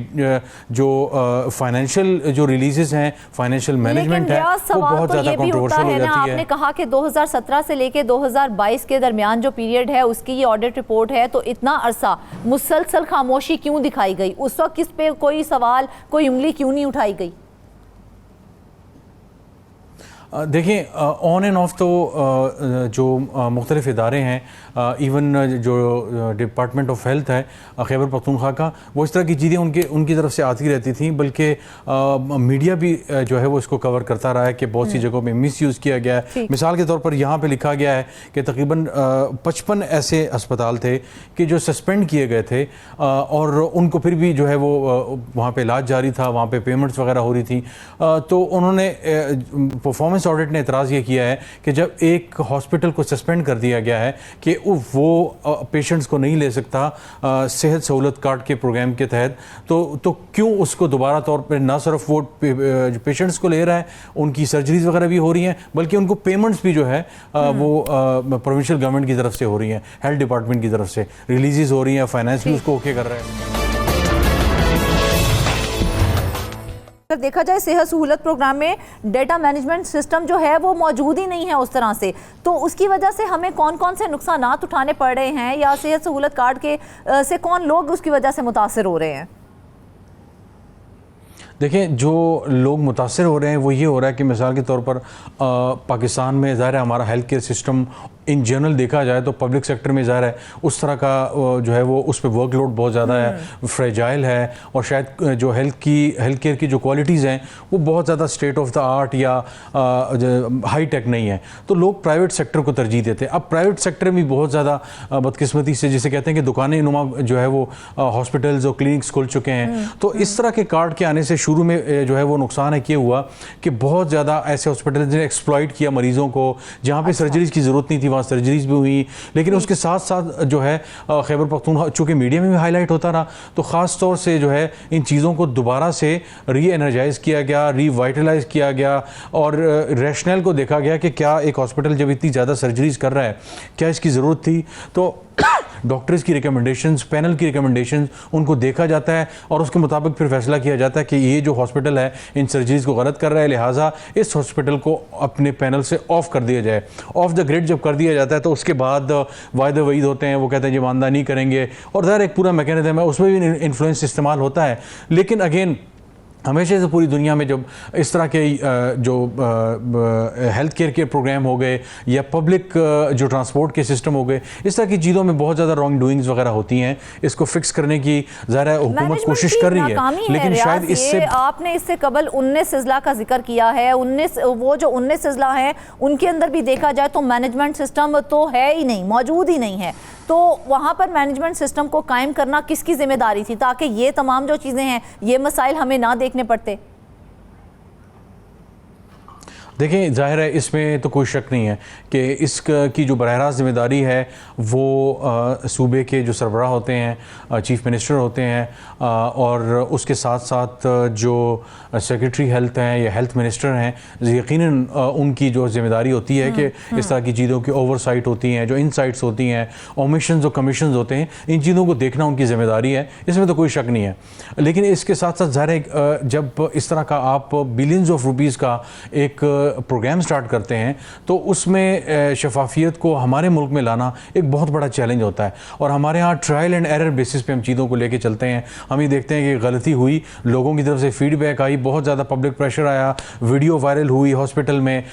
जो फाइनेंशियल जो रिलीजेस हैं, फाइनेंशियल मैनेजमेंट है वो बहुत ज़्यादा कंट्रोवर्शियल हो जाती है। आपने कहा कि 2017 से लेकर 2022 के दरमियान जो पीरियड है उसकी ये ऑडिट रिपोर्ट है, तो इतना अरसा मुसलसल खामोशी क्यों दिखाई गई? उस वक्त किस पे कोई सवाल, कोई उंगली क्यों नहीं उठाई गई? देखें ऑन एंड ऑफ तो जो मुख्तलिफ इदारे हैं, इवन जो डिपार्टमेंट ऑफ हेल्थ है खैबर पख्तूनख्वा का, वो इस तरह की चीज़ें उनकी तरफ से आती रहती थी, बल्कि मीडिया भी जो है वो इसको कवर करता रहा है कि बहुत सी जगहों में मिसयूज़ किया गया है। मिसाल के तौर पर यहाँ पे लिखा गया है कि तकरीबन 55 ऐसे अस्पताल थे कि जो सस्पेंड किए गए थे और उनको फिर भी जो है वो वहाँ पर इलाज जारी था, वहाँ पर पेमेंट्स वगैरह हो रही थी। तो उन्होंने परफॉर्मेंस परफॉर्मेंस ऑडिट ने एतराज़ ये किया है कि जब एक हॉस्पिटल को सस्पेंड कर दिया गया है कि वो पेशेंट्स को नहीं ले सकता सेहत सहूलत कार्ड के प्रोग्राम के तहत, तो क्यों उसको दोबारा तौर पर ना सिर्फ वो पेशेंट्स को ले रहा है, उनकी सर्जरीज वगैरह भी हो रही हैं, बल्कि उनको पेमेंट्स भी जो है वो प्रोविंशियल गवर्नमेंट की तरफ से हो रही हैं, हेल्थ डिपार्टमेंट की तरफ से रिलीजेस हो रही हैं, फाइनेंस भी उसको ओके कर रहा है। अगर देखा जाए सेहत सहूलत प्रोग्राम में डेटा मैनेजमेंट सिस्टम जो है वो मौजूद ही नहीं है उस तरह से, तो उसकी वजह से हमें कौन कौन से नुकसानात उठाने पड़ रहे हैं, या सेहत सहूलत कार्ड के से कौन लोग उसकी वजह से मुतासर हो रहे हैं? देखें, जो लोग मुतासर हो रहे हैं वो ये हो रहा है कि मिसाल के तौर पर पाकिस्तान में ज़ाहिर है हमारा health care system in general देखा जाए तो पब्लिक सेक्टर में ज़ाहिर है उस तरह का जो है वो उस पर वर्कलोड बहुत ज़्यादा है, फ्रेजाइल है, और शायद जो हेल्थ केयर की जो क्वालिटीज़ हैं वो बहुत ज़्यादा स्टेट ऑफ द आर्ट या हाई टेक नहीं है, तो लोग प्राइवेट सेक्टर को तरजीह देते हैं। अब प्राइवेट सेक्टर में बहुत ज़्यादा बदकिस्मती से जिसे कहते हैं कि दुकानें नुमा जो है वो हॉस्पिटल्स और क्लिनिक्स खुल चुके हैं, तो इस तरह के कार्ड के आने से शुरू में जो है वो नुकसान है, ये हुआ कि बहुत ज़्यादा ऐसे हॉस्पिटल ने एक्सप्लॉइट किया मरीज़ों को, जहाँ पे सर्जरीज की ज़रूरत नहीं थी वहाँ सर्जरीज भी हुई, लेकिन उसके साथ साथ जो है खैबर पख्तूनख्वा चूँकि मीडिया में भी हाईलाइट होता रहा, तो ख़ास तौर से जो है इन चीज़ों को दोबारा से री एनर्जाइज किया गया, रिवाइटलाइज किया गया, और रैशनल को देखा गया कि क्या एक हॉस्पिटल जब इतनी ज़्यादा सर्जरीज कर रहा है क्या इसकी ज़रूरत थी, तो डॉक्टर्स की रिकमेंडेशंस, पैनल की रिकमेंडेशंस, उनको देखा जाता है और उसके मुताबिक फिर फैसला किया जाता है कि ये जो हॉस्पिटल है इन सर्जरीज को गलत कर रहा है, लिहाजा इस हॉस्पिटल को अपने पैनल से ऑफ कर दिया जाए। ऑफ द ग्रिड जब कर दिया जाता है तो उसके बाद वायदे वईद होते हैं, वो कहते हैं जी मानदा नहीं करेंगे, और ज़ाहिर एक पूरा मैकेनिज्म है, उसमें भी इन्फ्लुएंस इस्तेमाल होता है। लेकिन अगेन हमेशा से पूरी दुनिया में जब इस तरह के जो हेल्थ केयर के प्रोग्राम हो गए या पब्लिक जो ट्रांसपोर्ट के सिस्टम हो गए, इस तरह की चीज़ों में बहुत ज़्यादा रॉन्ग डूइंग्स वगैरह होती हैं, इसको फिक्स करने की ज़ाहिर हुकूमत कोशिश कर रही है, लेकिन शायद इससे आपने इससे कबल 19 अजला का जिक्र किया है, 19 अजला हैं उनके अंदर भी देखा जाए तो मैनेजमेंट सिस्टम तो है ही नहीं, मौजूद ही नहीं है, तो वहाँ पर मैनेजमेंट सिस्टम को कायम करना किसकी जिम्मेदारी थी ताकि ये तमाम जो चीज़ें हैं ये मसाइल हमें ना देखने पड़ते? देखें, जाहिर है इसमें तो कोई शक नहीं है कि इसकी जो बरह रास्त जिम्मेदारी है वो सूबे के जो सरबराह होते हैं, चीफ मिनिस्टर होते हैं, और उसके साथ साथ जो सेक्रेटरी हेल्थ हैं या हेल्थ मिनिस्टर हैं, यकीनन उनकी जो जिम्मेदारी होती है कि इस तरह की चीज़ों की ओवरसाइट होती हैं, जो इनसाइट्स होती हैं, ओमिशंस और कमीशंस होते हैं, इन चीज़ों को देखना उनकी जिम्मेदारी है, इसमें तो कोई शक नहीं है। लेकिन इसके साथ साथ ज़ाहिर है जब इस तरह का आप बिलियंस ऑफ रुपीज़ का एक प्रोग्राम स्टार्ट करते हैं तो उसमें शफाफियत को हमारे मुल्क में लाना एक बहुत बड़ा चैलेंज होता है, और हमारे यहाँ ट्रायल एंड एरर बेसिस पे हम चीज़ों को लेके चलते हैं। हम ये देखते हैं कि गलती हुई, लोगों की तरफ से फीडबैक आई, बहुत ज़्यादा पब्लिक प्रेशर आया, वीडियो वायरल हुई हॉस्पिटल में,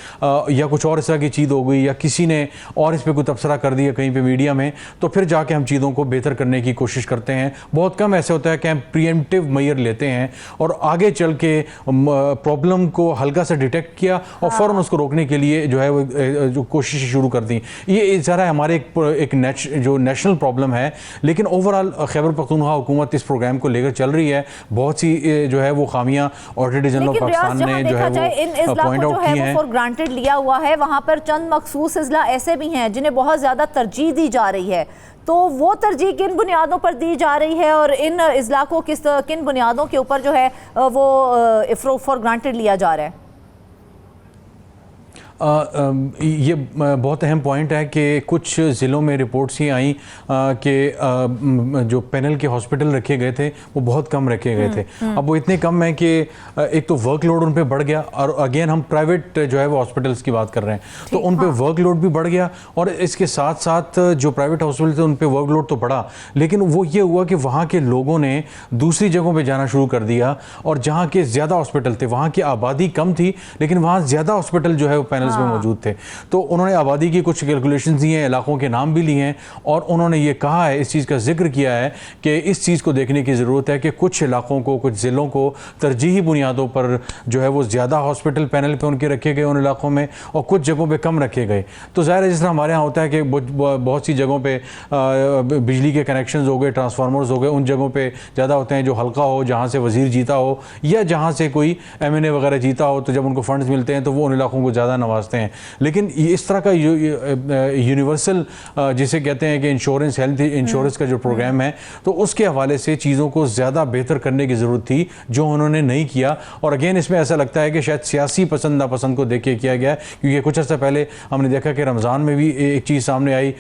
या कुछ और इस तरह की चीज़ हो गई, या किसी ने और इस पर कोई तबसरा कर दिया कहीं पर मीडिया में, तो फिर जाके हम चीज़ों को बेहतर करने की कोशिश करते हैं। बहुत कम ऐसे होता है कि हम प्रिएम्प्टिव मेजर लेते हैं और आगे चल के प्रॉब्लम को हल्का सा डिटेक्ट किया और फ़ौरन उसको रोकने के लिए जो है वो जो कोशिश शुरू कर दी। ये ज़रा हमारे एक जो नेशनल प्रॉब्लम है, लेकिन ओवरऑल खैबर पख्तूनख्वा हुकूमत इस प्रोग्राम को लेकर चल रही है। बहुत सी जो है वो खामियां ऑडिटर जनरल ऑफ पाकिस्तान ने जो है वो पॉइंट आउट की हैं, फॉर ग्रांटेड लिया हुआ है। वहाँ पर चंद मखसूस अजला ऐसे भी हैं जिन्हें बहुत ज़्यादा तरजीह दी जा रही है, तो वो तरजीह किन बुनियादों पर दी जा रही है और इन अजला को किन बुनियादों के ऊपर जो है वो फॉर ग्रांटेड लिया जा रहा है? ये बहुत अहम पॉइंट है कि कुछ ज़िलों में रिपोर्ट्स ही आई कि जो पैनल के हॉस्पिटल रखे गए थे वो बहुत कम रखे गए थे। अब वो इतने कम हैं कि एक तो वर्कलोड उन पे बढ़ गया, और अगेन हम प्राइवेट जो है वो हॉस्पिटल्स की बात कर रहे हैं, तो उन पे वर्कलोड भी बढ़ गया, और इसके साथ साथ जो प्राइवेट हॉस्पिटल थे उन पे वर्कलोड तो बढ़ा, लेकिन वो ये हुआ कि वहाँ के लोगों ने दूसरी जगहों पर जाना शुरू कर दिया, और जहाँ के ज़्यादा हॉस्पिटल थे वहाँ की आबादी कम थी, लेकिन वहाँ ज़्यादा हॉस्पिटल जो है वो पैनल पैनल्स में मौजूद थे। तो उन्होंने आबादी की कुछ कैलकुलेशंस दी हैं, इलाकों के नाम भी लिए हैं, और उन्होंने ये कहा है, इस चीज़ का जिक्र किया है कि इस चीज़ को देखने की ज़रूरत है कि कुछ इलाकों को, कुछ ज़िलों को तरजीही बुनियादों पर जो है वो ज़्यादा हॉस्पिटल पैनल पे उनके रखे गए उन इलाकों में, और कुछ जगहों पे कम रखे गए। तो ज़ाहिर है जिस तरह हमारे यहाँ होता है कि बहुत सी जगहों पे बिजली के कनेक्शंस हो गए, ट्रांसफार्मर्स हो गए, उन जगहों पे ज़्यादा होते हैं जो हल्का हो, जहाँ से वज़ीर जीता हो या जहाँ से कोई MNA वगैरह जीता हो, तो जब उनको फंड्स मिलते हैं तो वो उन इलाकों को ज़्यादा नवाजते हैं। लेकिन इस तरह का यूनिवर्सल जिसे कहते हैं कि इंश्योरेंस, हेल्थ इंश्योरेंस का जो प्रोग्राम है, तो उसके हवाले से चीज़ों को ज़्यादा बेहतर करने की ज़रूरत थी, जो उन्होंने नहीं किया। और अगेन इसमें ऐसा लगता है कि शायद सियासी पसंद नापसंद को देख के किया गया है, क्योंकि कुछ अर्सा पहले हमने देखा कि रमज़ान में भी एक चीज़ सामने आई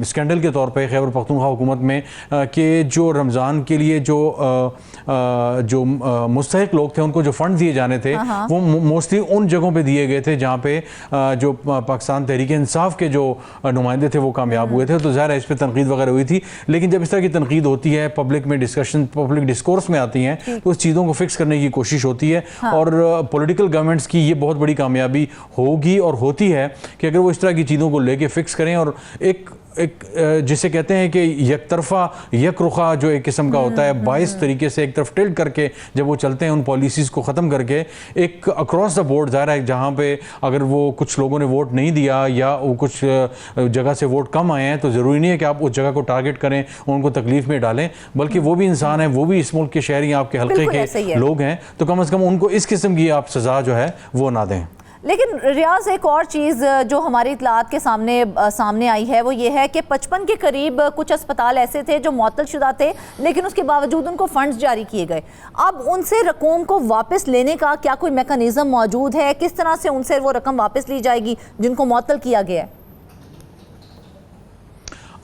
स्कैंडल के तौर पे खैबर पख्तूनख्वा हुकूमत में, कि जो रमज़ान के लिए जो मुस्तहिक लोग थे उनको जो फंड दिए जाने थे वो मोस्टली उन जगहों पे दिए गए थे जहाँ पे जो पाकिस्तान तहरीक इंसाफ के जो नुमाइंदे थे वो कामयाब हुए थे। तो ज़ाहिर है इस पर तनकीद वगैरह हुई थी, लेकिन जब इस तरह की तनकीद होती है, पब्लिक में डिस्कशन, पब्लिक डिस्कोर्स में आती हैं, तो उस चीज़ों को फिक्स करने की कोशिश होती है। और पॉलिटिकल गवर्नमेंट्स की ये बहुत बड़ी कामयाबी होगी और होती है कि अगर वो इस तरह की चीज़ों को लेके फिक्स करें, और एक जिसे कहते हैं कि यकतरफा यकरुखा जो एक किस्म का होता है, 22 तरीके से एक तरफ टिल्ट करके जब वो चलते हैं, उन पॉलिसीज़ को ख़त्म करके एक अक्रॉस द बोर्ड, ज़ाहिर है जहाँ पे अगर वो कुछ लोगों ने वोट नहीं दिया या वो कुछ जगह से वोट कम आए हैं, तो ज़रूरी नहीं है कि आप उस जगह को टारगेट करें, उनको तकलीफ़ में डालें, बल्कि वो भी इंसान है, वो भी इस मुल्क के शहरी, आपके हल्के के लोग हैं, तो कम अज़ कम उनको इस किस्म की आप सज़ा जो है वो ना दें। लेकिन रियाज, एक और चीज़ जो हमारी इतलात के सामने आई है वो ये है कि 55 के करीब कुछ अस्पताल ऐसे थे जो मुअत्तल थे, लेकिन उसके बावजूद उनको फंड्स जारी किए गए। अब उनसे रकम को वापस लेने का क्या कोई मैकेनिज्म मौजूद है? किस तरह से उनसे वो रकम वापस ली जाएगी जिनको मुअत्तल किया गया है?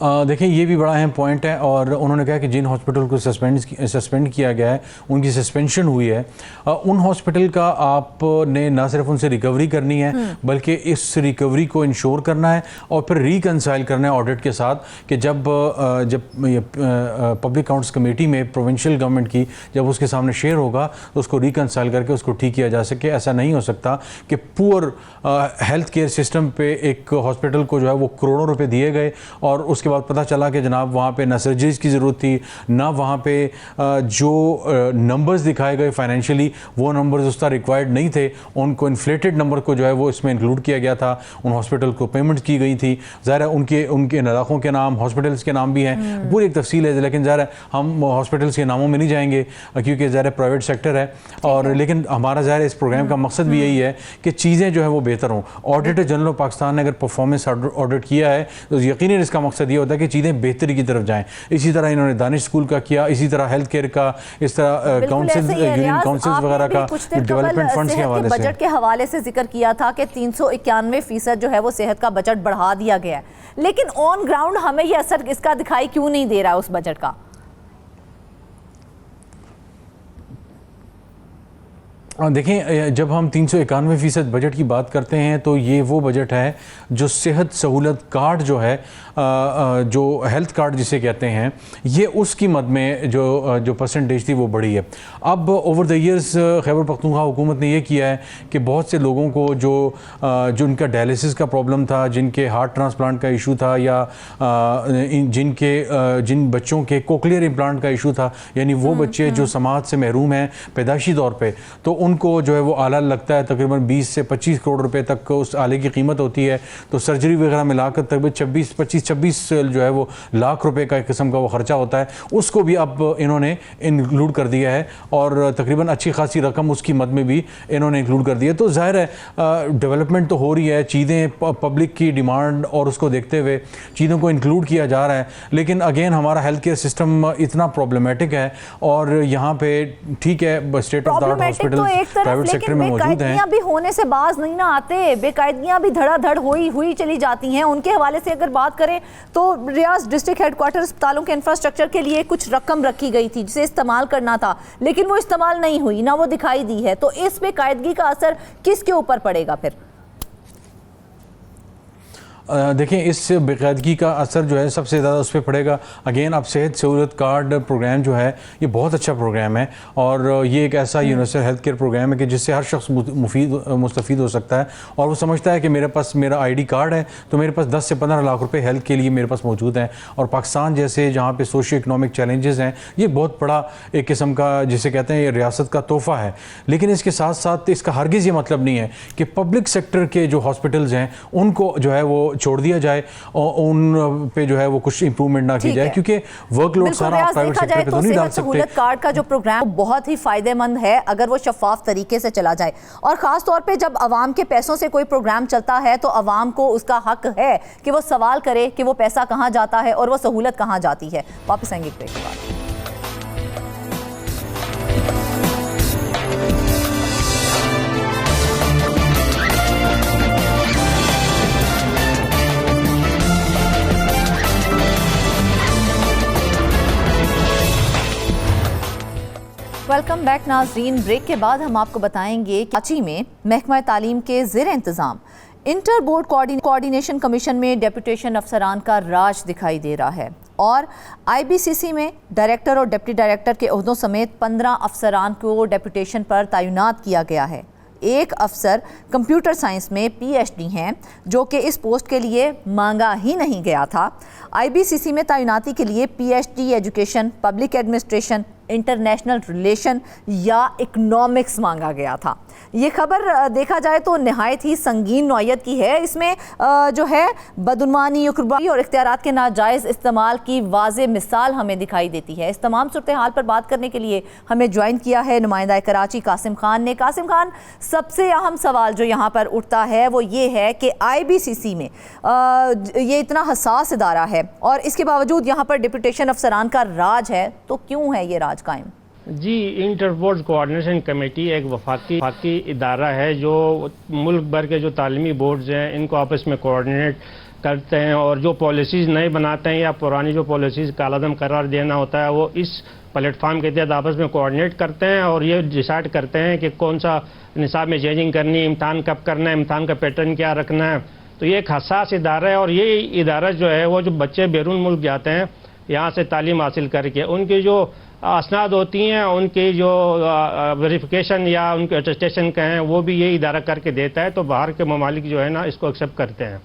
देखिए ये भी बड़ा अहम पॉइंट है, और उन्होंने कहा कि जिन हॉस्पिटल को सस्पेंड किया गया है, उनकी सस्पेंशन हुई है, उन हॉस्पिटल का आपने ना सिर्फ उनसे रिकवरी करनी है, बल्कि इस रिकवरी को इंश्योर करना है और फिर रिकंसाइल करना है ऑडिट के साथ, कि जब पब्लिक अकाउंट्स कमेटी में प्रोविंशियल गवर्नमेंट की जब उसके सामने शेयर होगा तो उसको रिकंसाइल करके उसको ठीक किया जा सके। ऐसा नहीं हो सकता कि पुअर हेल्थ केयर सिस्टम पे एक हॉस्पिटल को जो है वो करोड़ों रुपए दिए गए और उसके बाद पता चला कि जनाब वहाँ पे ना सर्जरीज की ज़रूरत थी, ना वहाँ पे जो नंबर्स दिखाए गए फाइनेंशियली वो नंबर्स उसका रिक्वायर्ड नहीं थे, उनको इन्फ्लेटेड नंबर को जो है वो इसमें इंक्लूड किया गया था, उन हॉस्पिटल को पेमेंट की गई थी। ज़ाहिर है उनके इलाकों के नाम, हॉस्पिटल्स के नाम भी हैं, पूरी एक तफसील है, लेकिन ज़ाहिर है हम हॉस्पिटल्स के नामों में नहीं जाएंगे क्योंकि ज़ाहिर प्राइवेट सेक्टर है। और लेकिन हमारा ज़ाहिर इस प्रोग्राम का मकसद भी यही है कि चीज़ें जो है वो बेहतर हों। ऑडिटर जनरल ऑफ पाकिस्तान ने अगर परफॉर्मेंस ऑडिट किया है तो यकीनन इसका मकसद ये होता है कि चीज़ें बेहतरी की तरफ जाएं। इसी तरह इन्होंने दानिश स्कूल का किया, इसी तरह हेल्थ केयर का, इस तरह काउंसिल, यूनियन काउंसिल्स वगैरह का डेवलपमेंट फंड्स के हवाले से, बजट के हवाले से जिक्र किया था कि 391% जो है वो सेहत का बजट बढ़ा दिया गया है, लेकिन ऑन ग्राउंड हमें ये असर इसका दिखाई क्यों नहीं दे रहा उस बजट का? देखें, जब हम 391% बजट की बात करते हैं तो ये वो बजट है जो सेहत सहूलत कार्ड जो है, जो हेल्थ कार्ड जिसे कहते हैं, ये उसकी मद में जो परसेंटेज थी वो बढ़ी है। अब over the years Khyber Pakhtunkhwa हुकूमत ने ये किया है कि बहुत से लोगों को जो उनका डायलिसिस का प्रॉब्लम था, जिनके हार्ट ट्रांसप्लांट का इशू था, या जिन बच्चों के कोक्लियर इम्प्लांट का इशू था, यानी वो बच्चे जो समाज से महरूम हैं पैदाइशी तौर पर, तो उनको जो है वो आला लगता है, तकरीबन 20 से 25 करोड़ रुपए तक उस आले की कीमत होती है। तो सर्जरी वगैरह मिलाकर तकरीबन 26 जो है वो लाख रुपए का एक किस्म का वो खर्चा होता है, उसको भी अब इन्होंने इंक्लूड कर दिया है और तकरीबन अच्छी खासी रकम उसकी मद में भी इन्होंने इंक्लूड कर दिया। तो जाहिर है डेवलपमेंट तो हो रही है, चीज़ें पब्लिक की डिमांड और उसको देखते हुए चीज़ों को इंक्लूड किया जा रहा है, लेकिन अगेन हमारा हेल्थ केयर सिस्टम इतना प्रॉब्लमेटिक है और यहाँ पे ठीक है state of the art hospital private sector में मौजूद हैं, भी होने से बाज नहीं ना आते, बेकायदगियां भी धड़ाधड़ हुई चली जाती हैं। उनके हवाले से अगर बात करें तो रियाज डिस्ट्रिक्ट हेडक्वार्टर अस्पतालों के इंफ्रास्ट्रक्चर के लिए कुछ रकम रखी गई थी जिसे इस्तेमाल करना था, लेकिन वो इस्तेमाल नहीं हुई, ना वो दिखाई दी है। तो इस बेकायदगी का असर किसके ऊपर पड़ेगा फिर? देखें, इस बेकायदगी का असर जो है सबसे ज़्यादा उस पर पड़ेगा। अगेन, अब सेहत सहूलत कार्ड प्रोग्राम जो है ये बहुत अच्छा प्रोग्राम है और ये एक ऐसा यूनिवर्सल हेल्थ केयर प्रोग्राम है कि जिससे हर शख्स मुस्तफ़ीद हो सकता है और वो समझता है कि मेरे पास मेरा ID कार्ड है तो मेरे पास 10 से 15 लाख रुपए हेल्थ के लिए मेरे पास मौजूद हैं। और पाकिस्तान जैसे जहाँ पे सोशियो इकनॉमिक चैलेंजेस हैं, ये बहुत बड़ा एक किस्म का जिसे कहते हैं ये रियासत का तोहफ़ा है। लेकिन इसके साथ साथ इसका हरगिज़ ये मतलब नहीं है कि पब्लिक सेक्टर के जो हॉस्पिटल्स हैं उनको जो है वो छोड़ दिया जाए और उन पे जो है वो कुछ इंप्रूवमेंट ना की जाए, क्योंकि वर्कलोड सारा प्राइवेट सेक्टर पे तो नहीं डाल सकते। सहूलत कार्ड का जो प्रोग्राम बहुत ही फायदेमंद है अगर वो शफाफ तरीके से चला जाए, और खास तौर पे जब अवाम के पैसों से कोई प्रोग्राम चलता है तो अवाम को उसका हक है कि वो सवाल करे कि वो पैसा कहाँ जाता है और वो सहूलत कहाँ जाती है। वापस आएंगे ब्रेक के बाद। वेलकम बैक नाज़रीन। ब्रेक के बाद हम आपको बताएंगे कि कराची में महकमा तालीम के ज़ेर इंतज़ाम इंटर बोर्ड कोऑर्डिनेशन कमीशन में डेपुटेशन अफसरान का राज दिखाई दे रहा है और IBCC में डायरेक्टर और डिप्टी डायरेक्टर के ओहदों समेत 15 अफसरान को डेपुटेशन पर तैनात किया गया है। एक अफसर कंप्यूटर साइंस में PhD हैं जो कि इस पोस्ट के लिए मांगा ही नहीं गया था। IBCC में तैनाती के लिए PhD education, public administration, international relation या इकोनॉमिक्स मांगा गया था। ये खबर देखा जाए तो नहायत ही संगीन नौयत की है। इसमें जो है बदउनवानी और इख्तियारात के नाजायज़ इस्तेमाल की वाज़े मिसाल हमें दिखाई देती है। इस तमाम सूरत हाल पर बात करने के लिए हमें ज्वाइन किया है नुमाइंदा कराची कासिम खान ने। कासिम खान, सबसे अहम सवाल जो यहाँ पर उठता है वो ये है कि IBCC में ये इतना हसास इदारा है और इसके बावजूद यहाँ पर डिप्यूटेशन अफसरान का राज है, तो क्यों है ये राज कायम? जी, इंटर बोर्ड कोऑर्डिनेशन कमेटी एक वफाकी इदारा है जो मुल्क भर के जो तालीमी बोर्ड्स हैं इनको आपस में कोऑर्डिनेट करते हैं और जो पॉलिसीज़ नए बनाते हैं या पुरानी जो पॉलिसीज़ कालादम करार देना होता है वो इस प्लेटफार्म के तहत आपस में कोऑर्डिनेट करते हैं और ये डिसाइड करते हैं कि कौन सा निसाब में चेंजिंग करनी है, इम्तहान कब करना है, इम्तहान का पैटर्न क्या रखना है। तो ये एक हसास इदारा है और ये इदारा जो है वो जो बच्चे बैरून मुल्क जाते हैं यहाँ से तालीम हासिल करके उनकी जो असनाद होती हैं, उनकी जो वेरिफिकेशन या उनके अटेस्टेशन का है वो भी ये इदारा करके देता है। तो बाहर के ममालिक जो है ना इसको एक्सेप्ट करते हैं।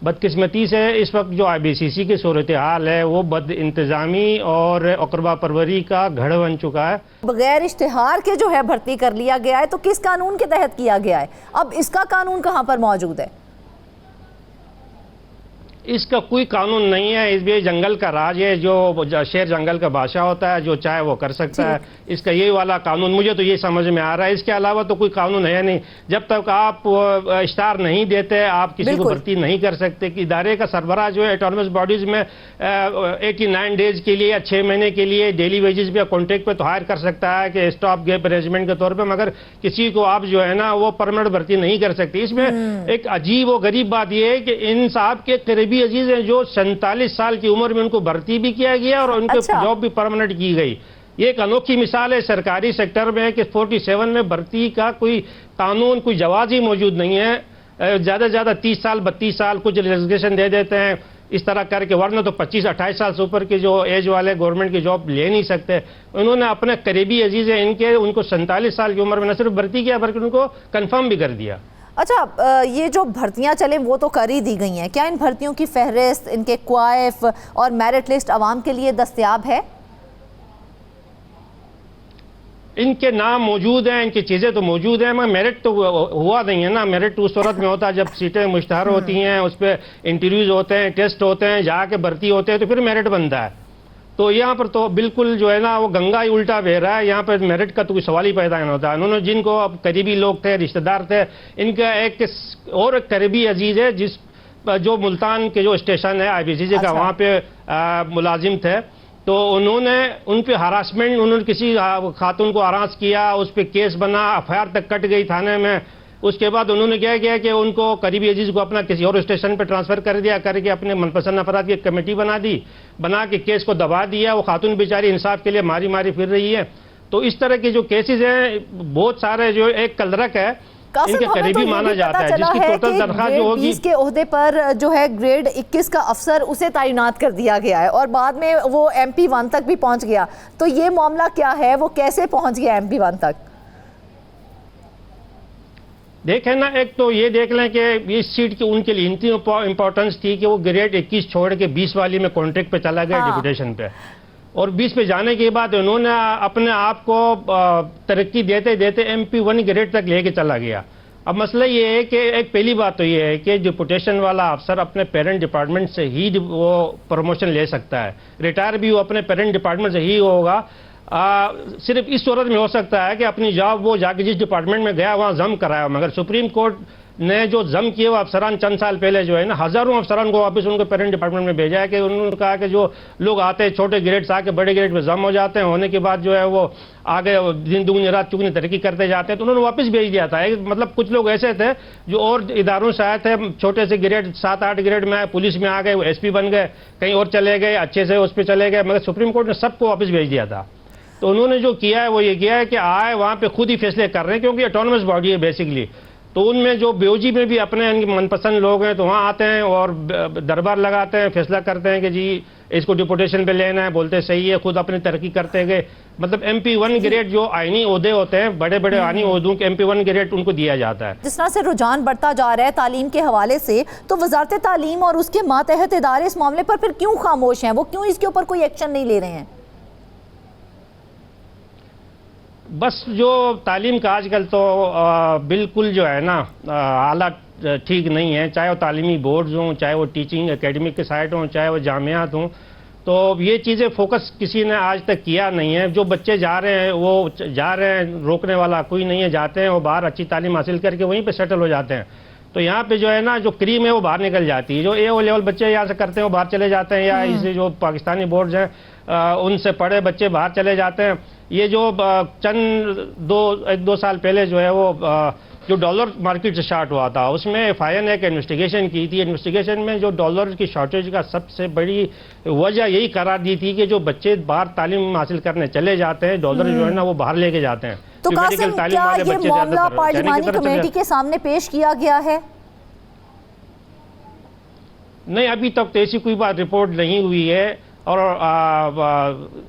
बदकिस्मती से इस वक्त जो IBCC की सूरत हाल है वो बद इंतज़ामी और अकरबा परवरी का गढ़ बन चुका है। बगैर इश्तिहार के जो है भर्ती कर लिया गया है, तो किस कानून के तहत किया गया है? अब इसका कानून कहाँ पर मौजूद है? इसका कोई कानून नहीं है। इसलिए जंगल का राज है, जो शेर जंगल का बादशाह होता है, जो चाहे वो कर सकता है। इसका यही वाला कानून मुझे तो ये समझ में आ रहा है। इसके अलावा तो कोई कानून है नहीं। जब तक आप इश्तार नहीं देते आप किसी को भर्ती नहीं कर सकते। कि इदारे का सरबराह जो है ऑटोनमस बॉडीज में 89 डेज के लिए या 6 महीने के लिए डेली वेजेस पे कॉन्ट्रैक्ट पे तो हायर कर सकता है कि स्टॉप गैप अरेंजमेंट के तौर पर, मगर किसी को आप जो है ना वो परमानेंट भर्ती नहीं कर सकते। इसमें एक अजीब और गरीब बात यह है कि इन साहब के करीबी अजीज हैं जो 47 साल की उम्र में उनको भर्ती भी किया गया और उनके जॉब भी परमानेंट की गई। ये एक अनोखी मिसाल है सरकारी सेक्टर में कि 47 में भर्ती का कोई कानून, कोई जवाज ही मौजूद नहीं है। ज़्यादा से ज़्यादा 30 साल 32 साल कुछ रिजर्वेशन दे देते हैं इस तरह करके, वरना तो 25-28 साल से ऊपर के जो एज वाले गवर्नमेंट की जॉब ले नहीं सकते। उन्होंने अपने करीबी अजीज हैं इनके, उनको 47 साल की उम्र में न सिर्फ भर्ती किया बल्कि उनको कन्फर्म भी कर दिया। अच्छा, ये जो भर्तियां चले वो तो कर ही दी गई हैं, क्या इन भर्तियों की फहरिस्त, इनके क्वाइफ और मेरिट लिस्ट आवाम के लिए दस्तयाब है? इनके नाम मौजूद हैं, इनकी चीज़ें तो मौजूद हैं, मगर मेरिट तो हुआ नहीं है ना। मेरिट उस सूरत में होता है जब सीटें मुश्तहर होती हैं, उस पर इंटरव्यूज होते हैं, टेस्ट होते हैं, जाके भर्ती होते हैं, तो फिर मेरिट बनता है। तो यहाँ पर तो बिल्कुल जो है ना वो गंगा ही उल्टा बह रहा है। यहाँ पर मेरिट का तो कोई सवाल ही पैदा नहीं होता। उन्होंने जिनको अब करीबी लोग थे, रिश्तेदार थे, इनका एक और करीबी अजीज है जिस जो मुल्तान के जो स्टेशन है IBCC का, वहाँ पे मुलाजिम थे। तो उन्होंने उन पे हरासमेंट, उन्होंने किसी खातून को हरास किया, उस पर केस बना, FIR तक कट गई थाने में। उसके बाद उन्होंने क्या किया कि उनको करीबी अजीज को अपना किसी और स्टेशन पर ट्रांसफर कर दिया, करके अपने मनपसंद अफराद की एक कमेटी बना के केस को दबा दिया। वो खातून बेचारी इंसाफ के लिए मारी मारी फिर रही है। तो इस तरह के जो केसेस हैं बहुत सारे, जो एक कलरक है कासिम, इनके हमें तो करीबी ये माना भी जाता पता है, चला जिसकी है टोटल कि तनख्वाह जो ग्रेड होगी 20 के ओहदे पर जो है ग्रेड 21 का अफसर उसे तैनात कर दिया गया है और बाद में वो MP1 तक भी पहुंच गया। तो ये मामला क्या है, वो कैसे पहुंच गया MP1 तक? देखें ना, एक तो ये देख लें कि इस सीट की उनके लिए इतनी इंपॉर्टेंस थी कि वो ग्रेड 21 छोड़ के 20 वाली में कॉन्ट्रैक्ट पे चला गया, डिप्यूटेशन पे, और 20 पे जाने के बाद उन्होंने अपने आप को तरक्की देते देते MP1 ग्रेड तक लेके चला गया। अब मसला ये है कि एक पहली बात तो ये है कि डिप्यूटेशन वाला अफसर अपने पेरेंट डिपार्टमेंट से ही वो प्रमोशन ले सकता है, रिटायर भी वो अपने पेरेंट डिपार्टमेंट से ही होगा। सिर्फ इस सूरत में हो सकता है कि अपनी जॉब वो जाके जिस डिपार्टमेंट में गया वहाँ जम कराया, मगर सुप्रीम कोर्ट ने जो जम किए वो अफसरान चंद साल पहले जो है ना, हजारों अफसरान को वापस उनके पेरेंट डिपार्टमेंट में भेजा है कि उन्होंने कहा कि जो लोग आते हैं छोटे ग्रेड से आके बड़े ग्रेड में जम हो जाते हैं, होने के बाद जो है वो आगे दिन दुगनी रात चुगनी तरक्की करते जाते हैं, तो उन्होंने वापस भेज दिया था। मतलब कुछ लोग ऐसे थे जो और इदारों से आए थे, छोटे से ग्रेड 7-8 ग्रेड में आए, पुलिस में आ गए, वो SP बन गए, कहीं और चले गए, अच्छे से उस पर चले गए, मगर सुप्रीम कोर्ट ने सबको वापस भेज दिया था। तो उन्होंने जो किया है वो ये किया है कि आए वहाँ पे खुद ही फैसले कर रहे हैं, क्योंकि ऑटोनमस बॉडी है बेसिकली। तो उनमें जो BOG में भी अपने मनपसंद लोग हैं तो वहाँ आते हैं और दरबार लगाते हैं, फैसला करते हैं कि जी इसको डिप्यूटेशन पे लेना है, बोलते सही है, खुद अपनी तरक्की करते गए। मतलब MP1 ग्रेड जो आईनी ओहदे होते हैं, बड़े बड़े आईनी ओहदों के MP1 ग्रेड उनको दिया जाता है। जिस तरह से रुझान बढ़ता जा रहा है तालीम के हवाले से, तो वजारत तालीम और उसके मातहत इदारे इस मामले पर फिर क्यों खामोश हैं? वो क्यों इसके ऊपर कोई एक्शन नहीं ले रहे हैं? बस जो तालीम का आजकल तो बिल्कुल जो है ना हालात ठीक नहीं है, चाहे वो तालीमी बोर्ड्स हों, चाहे वो टीचिंग एकेडमिक के साइट हों, चाहे वो जामियात हों, तो ये चीज़ें फोकस किसी ने आज तक किया नहीं है। जो बच्चे जा रहे हैं वो जा रहे हैं, रोकने वाला कोई नहीं है, जाते हैं वो बाहर अच्छी तालीम हासिल करके वहीं पे सेटल हो जाते हैं। तो यहाँ पे जो है ना जो क्रीम है वो बाहर निकल जाती है, जो A लेवल बच्चे यहाँ से करते हैं वो बाहर चले जाते हैं, या इसे जो पाकिस्तानी बोर्ड्स हैं उनसे पढ़े बच्चे बाहर चले जाते हैं। ये जो चंद 1-2 साल पहले जो है वो जो डॉलर मार्केट से स्टार्ट हुआ था, उसमें FIA ने एक इन्वेस्टिगेशन की थी। इन्वेस्टिगेशन में जो डॉलर की शॉर्टेज का सबसे बड़ी वजह यही करार दी थी कि जो बच्चे बाहर तालीम हासिल करने चले जाते हैं, डॉलर जो है ना वो बाहर लेके जाते हैं। तो कासिम, क्या ये मामला पार्लिमानी कमेटी के सामने पेश किया गया है? नहीं, अभी तक तो ऐसी कोई बात रिपोर्ट नहीं हुई है, और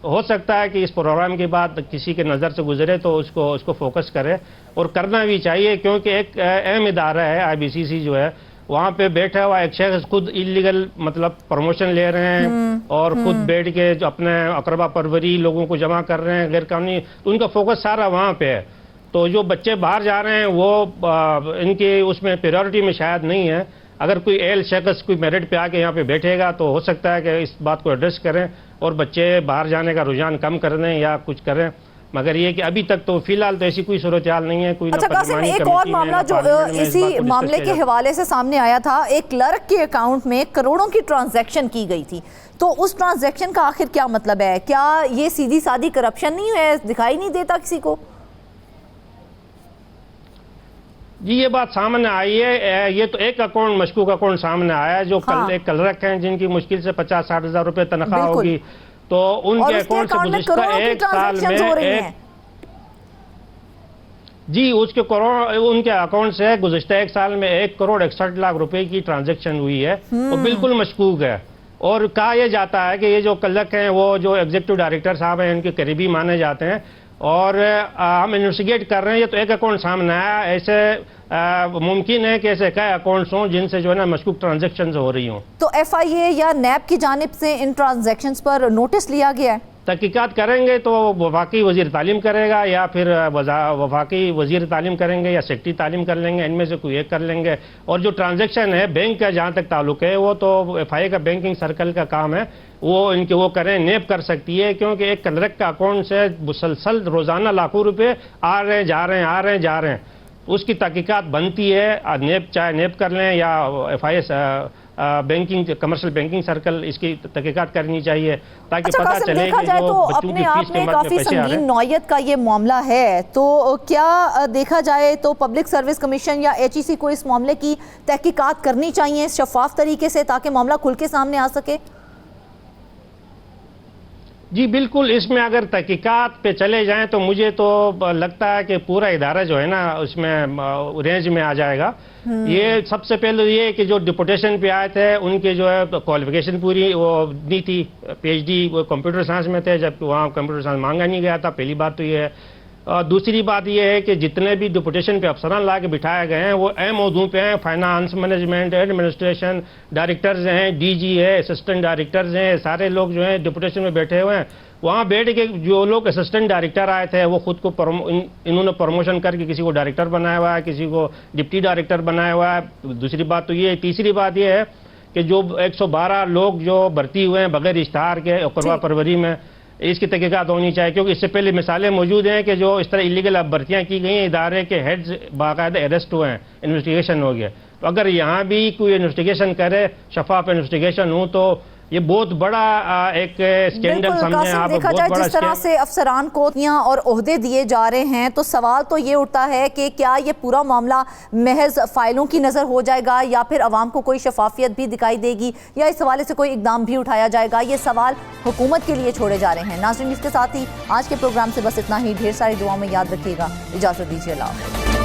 हो सकता है कि इस प्रोग्राम के बाद किसी के नज़र से गुजरे तो उसको फोकस करे, और करना भी चाहिए, क्योंकि एक अहम इदारा है IBCC जो है, वहाँ पे बैठा हुआ एक शख्स खुद इलीगल मतलब प्रमोशन ले रहे हैं और खुद बैठ के जो अपने अकरबा परवरी लोगों को जमा कर रहे हैं गैर कानूनी, तो उनका फोकस सारा वहाँ पे है। तो जो बच्चे बाहर जा रहे हैं वो इनके उसमें प्रायोरिटी में शायद नहीं है। अगर कोई एल शख्स कोई मेरिट पे आके यहाँ पे बैठेगा तो हो सकता है कि इस बात को एड्रेस करें और बच्चे बाहर जाने का रुझान कम कर दें या कुछ करें, मगर ये कि अभी तक तो फिलहाल तो ऐसी कोई सूरत हाल नहीं है। कोई अच्छा कासिम, एक और मामला जो इसी मामले के हवाले से सामने आया था, एक क्लर्क के अकाउंट में करोड़ों की ट्रांजैक्शन की गई थी, तो उस ट्रांजैक्शन का आखिर क्या मतलब है? क्या ये सीधी सादी करप्शन नहीं है, दिखाई नहीं देता किसी को? जी ये बात सामने आई है। ये तो एक अकाउंट मशकूक अकाउंट सामने आया है, जो एक क्लर्क हैं जिनकी मुश्किल से 50-60 हज़ार रुपये तनख्वाह होगी, तो उनके अकाउंट से गुज़िश्ता एक साल में जी उसके करोड़ उनके अकाउंट से गुज़िश्ता एक साल में 1 करोड़ 61 लाख रुपए की ट्रांजैक्शन हुई है, वो बिल्कुल मशकूक है। और कहा यह जाता है कि ये जो क्लर्क हैं वो जो एग्जीक्यूटिव डायरेक्टर साहब हैं उनके करीबी माने जाते हैं, और हम इन्वेस्टिगेट कर रहे हैं। ये तो एक अकाउंट सामने आया, ऐसे मुमकिन है कि ऐसे कई अकाउंट्स हों जिनसे जो है ना मशकूक ट्रांजैक्शन हो रही हों। तो FIA या NAB की जानिब से इन ट्रांजैक्शंस पर नोटिस लिया गया है? तहकीकात करेंगे तो वफाकी वजीर तालीम करेगा, या फिर वफाकी वजीर तालीम करेंगे, या सेक्रेटरी तालीम कर लेंगे, इनमें से कोई एक कर लेंगे। और जो ट्रांजैक्शन है बैंक का जहाँ तक ताल्लुक है वो तो FIA का बैंकिंग सर्कल का काम है, वो इनके वो करें, NAB कर सकती है, क्योंकि एक क्लर्क का अकाउंट से मुसलसल रोज़ाना लाखों रुपये आ रहे हैं जा रहे हैं, उसकी तहकीकात बनती है। NAB चाहे NAB कर लें या FIA banking commercial banking circle, इसकी तहकीकात करनी चाहिए ताकि पता चले कि जो बच्चों की फीस के बाद काफी संगीन नौयत का ये मामला है, तो क्या देखा जाए तो पब्लिक सर्विस कमीशन या HEC को इस मामले की तहकीकात करनी चाहिए शफाफ तरीके से, ताकि मामला खुल के सामने आ सके? जी बिल्कुल, इसमें अगर तहकीकात पे चले जाएं तो मुझे तो लगता है कि पूरा इदारा जो है ना उसमें रेंज में आ जाएगा। ये सबसे पहले ये कि जो डिपुटेशन पे आए थे उनके जो है क्वालिफिकेशन पूरी वो नहीं थी, पीएचडी वो कंप्यूटर साइंस में थे, जबकि वहाँ कंप्यूटर साइंस मांगा नहीं गया था। पहली बात तो ये है। दूसरी बात यह है कि जितने भी डिपुटेशन पे अफसरान ला के बिठाए गए हैं वो अहम मौजू पे हैं, फाइनेंस, मैनेजमेंट, एडमिनिस्ट्रेशन, डायरेक्टर्स हैं, डीजी है, असिस्टेंट डायरेक्टर्स हैं, सारे लोग जो हैं डिपुटेशन में बैठे हुए हैं। वहाँ बैठ के जो लोग असिस्टेंट डायरेक्टर आए थे वो खुद को इन्होंने प्रमोशन करके किसी को डायरेक्टर बनाया हुआ है, किसी को डिप्टी डायरेक्टर बनाया हुआ है। दूसरी बात तो ये, तीसरी बात ये है कि जो 112 लोग जो भर्ती हुए हैं बगैर इश्तहार के अक्टूबर फरवरी में, इसकी तहकीकात होनी चाहिए, क्योंकि इससे पहले मिसालें मौजूद हैं कि जो इस तरह इलीगल भर्तियां की गई हैं, इदारे के हेड्स बाकायदा अरेस्ट हुए हैं, इन्वेस्टिगेशन हो गया। तो अगर यहाँ भी कोई इन्वेस्टिगेशन करे, शफाफ इन्वेस्टिगेशन हो, तो ये बहुत बड़ा एक स्कैंडल समझे आप। देखा जाए जिस तरह से अफसरान को और ओहदे दिए जा रहे हैं तो सवाल तो ये उठता है कि क्या ये पूरा मामला महज फाइलों की नज़र हो जाएगा या फिर अवाम को कोई शफाफियत भी दिखाई देगी या इस हवाले से कोई इकदाम भी उठाया जाएगा। ये सवाल हुकूमत के लिए छोड़े जा रहे हैं। नाज़रीन, इसके साथ ही आज के प्रोग्राम से बस इतना ही। ढेर सारी दुआओं में याद रखिएगा। इजाज़त दीजिए। अल्लाह।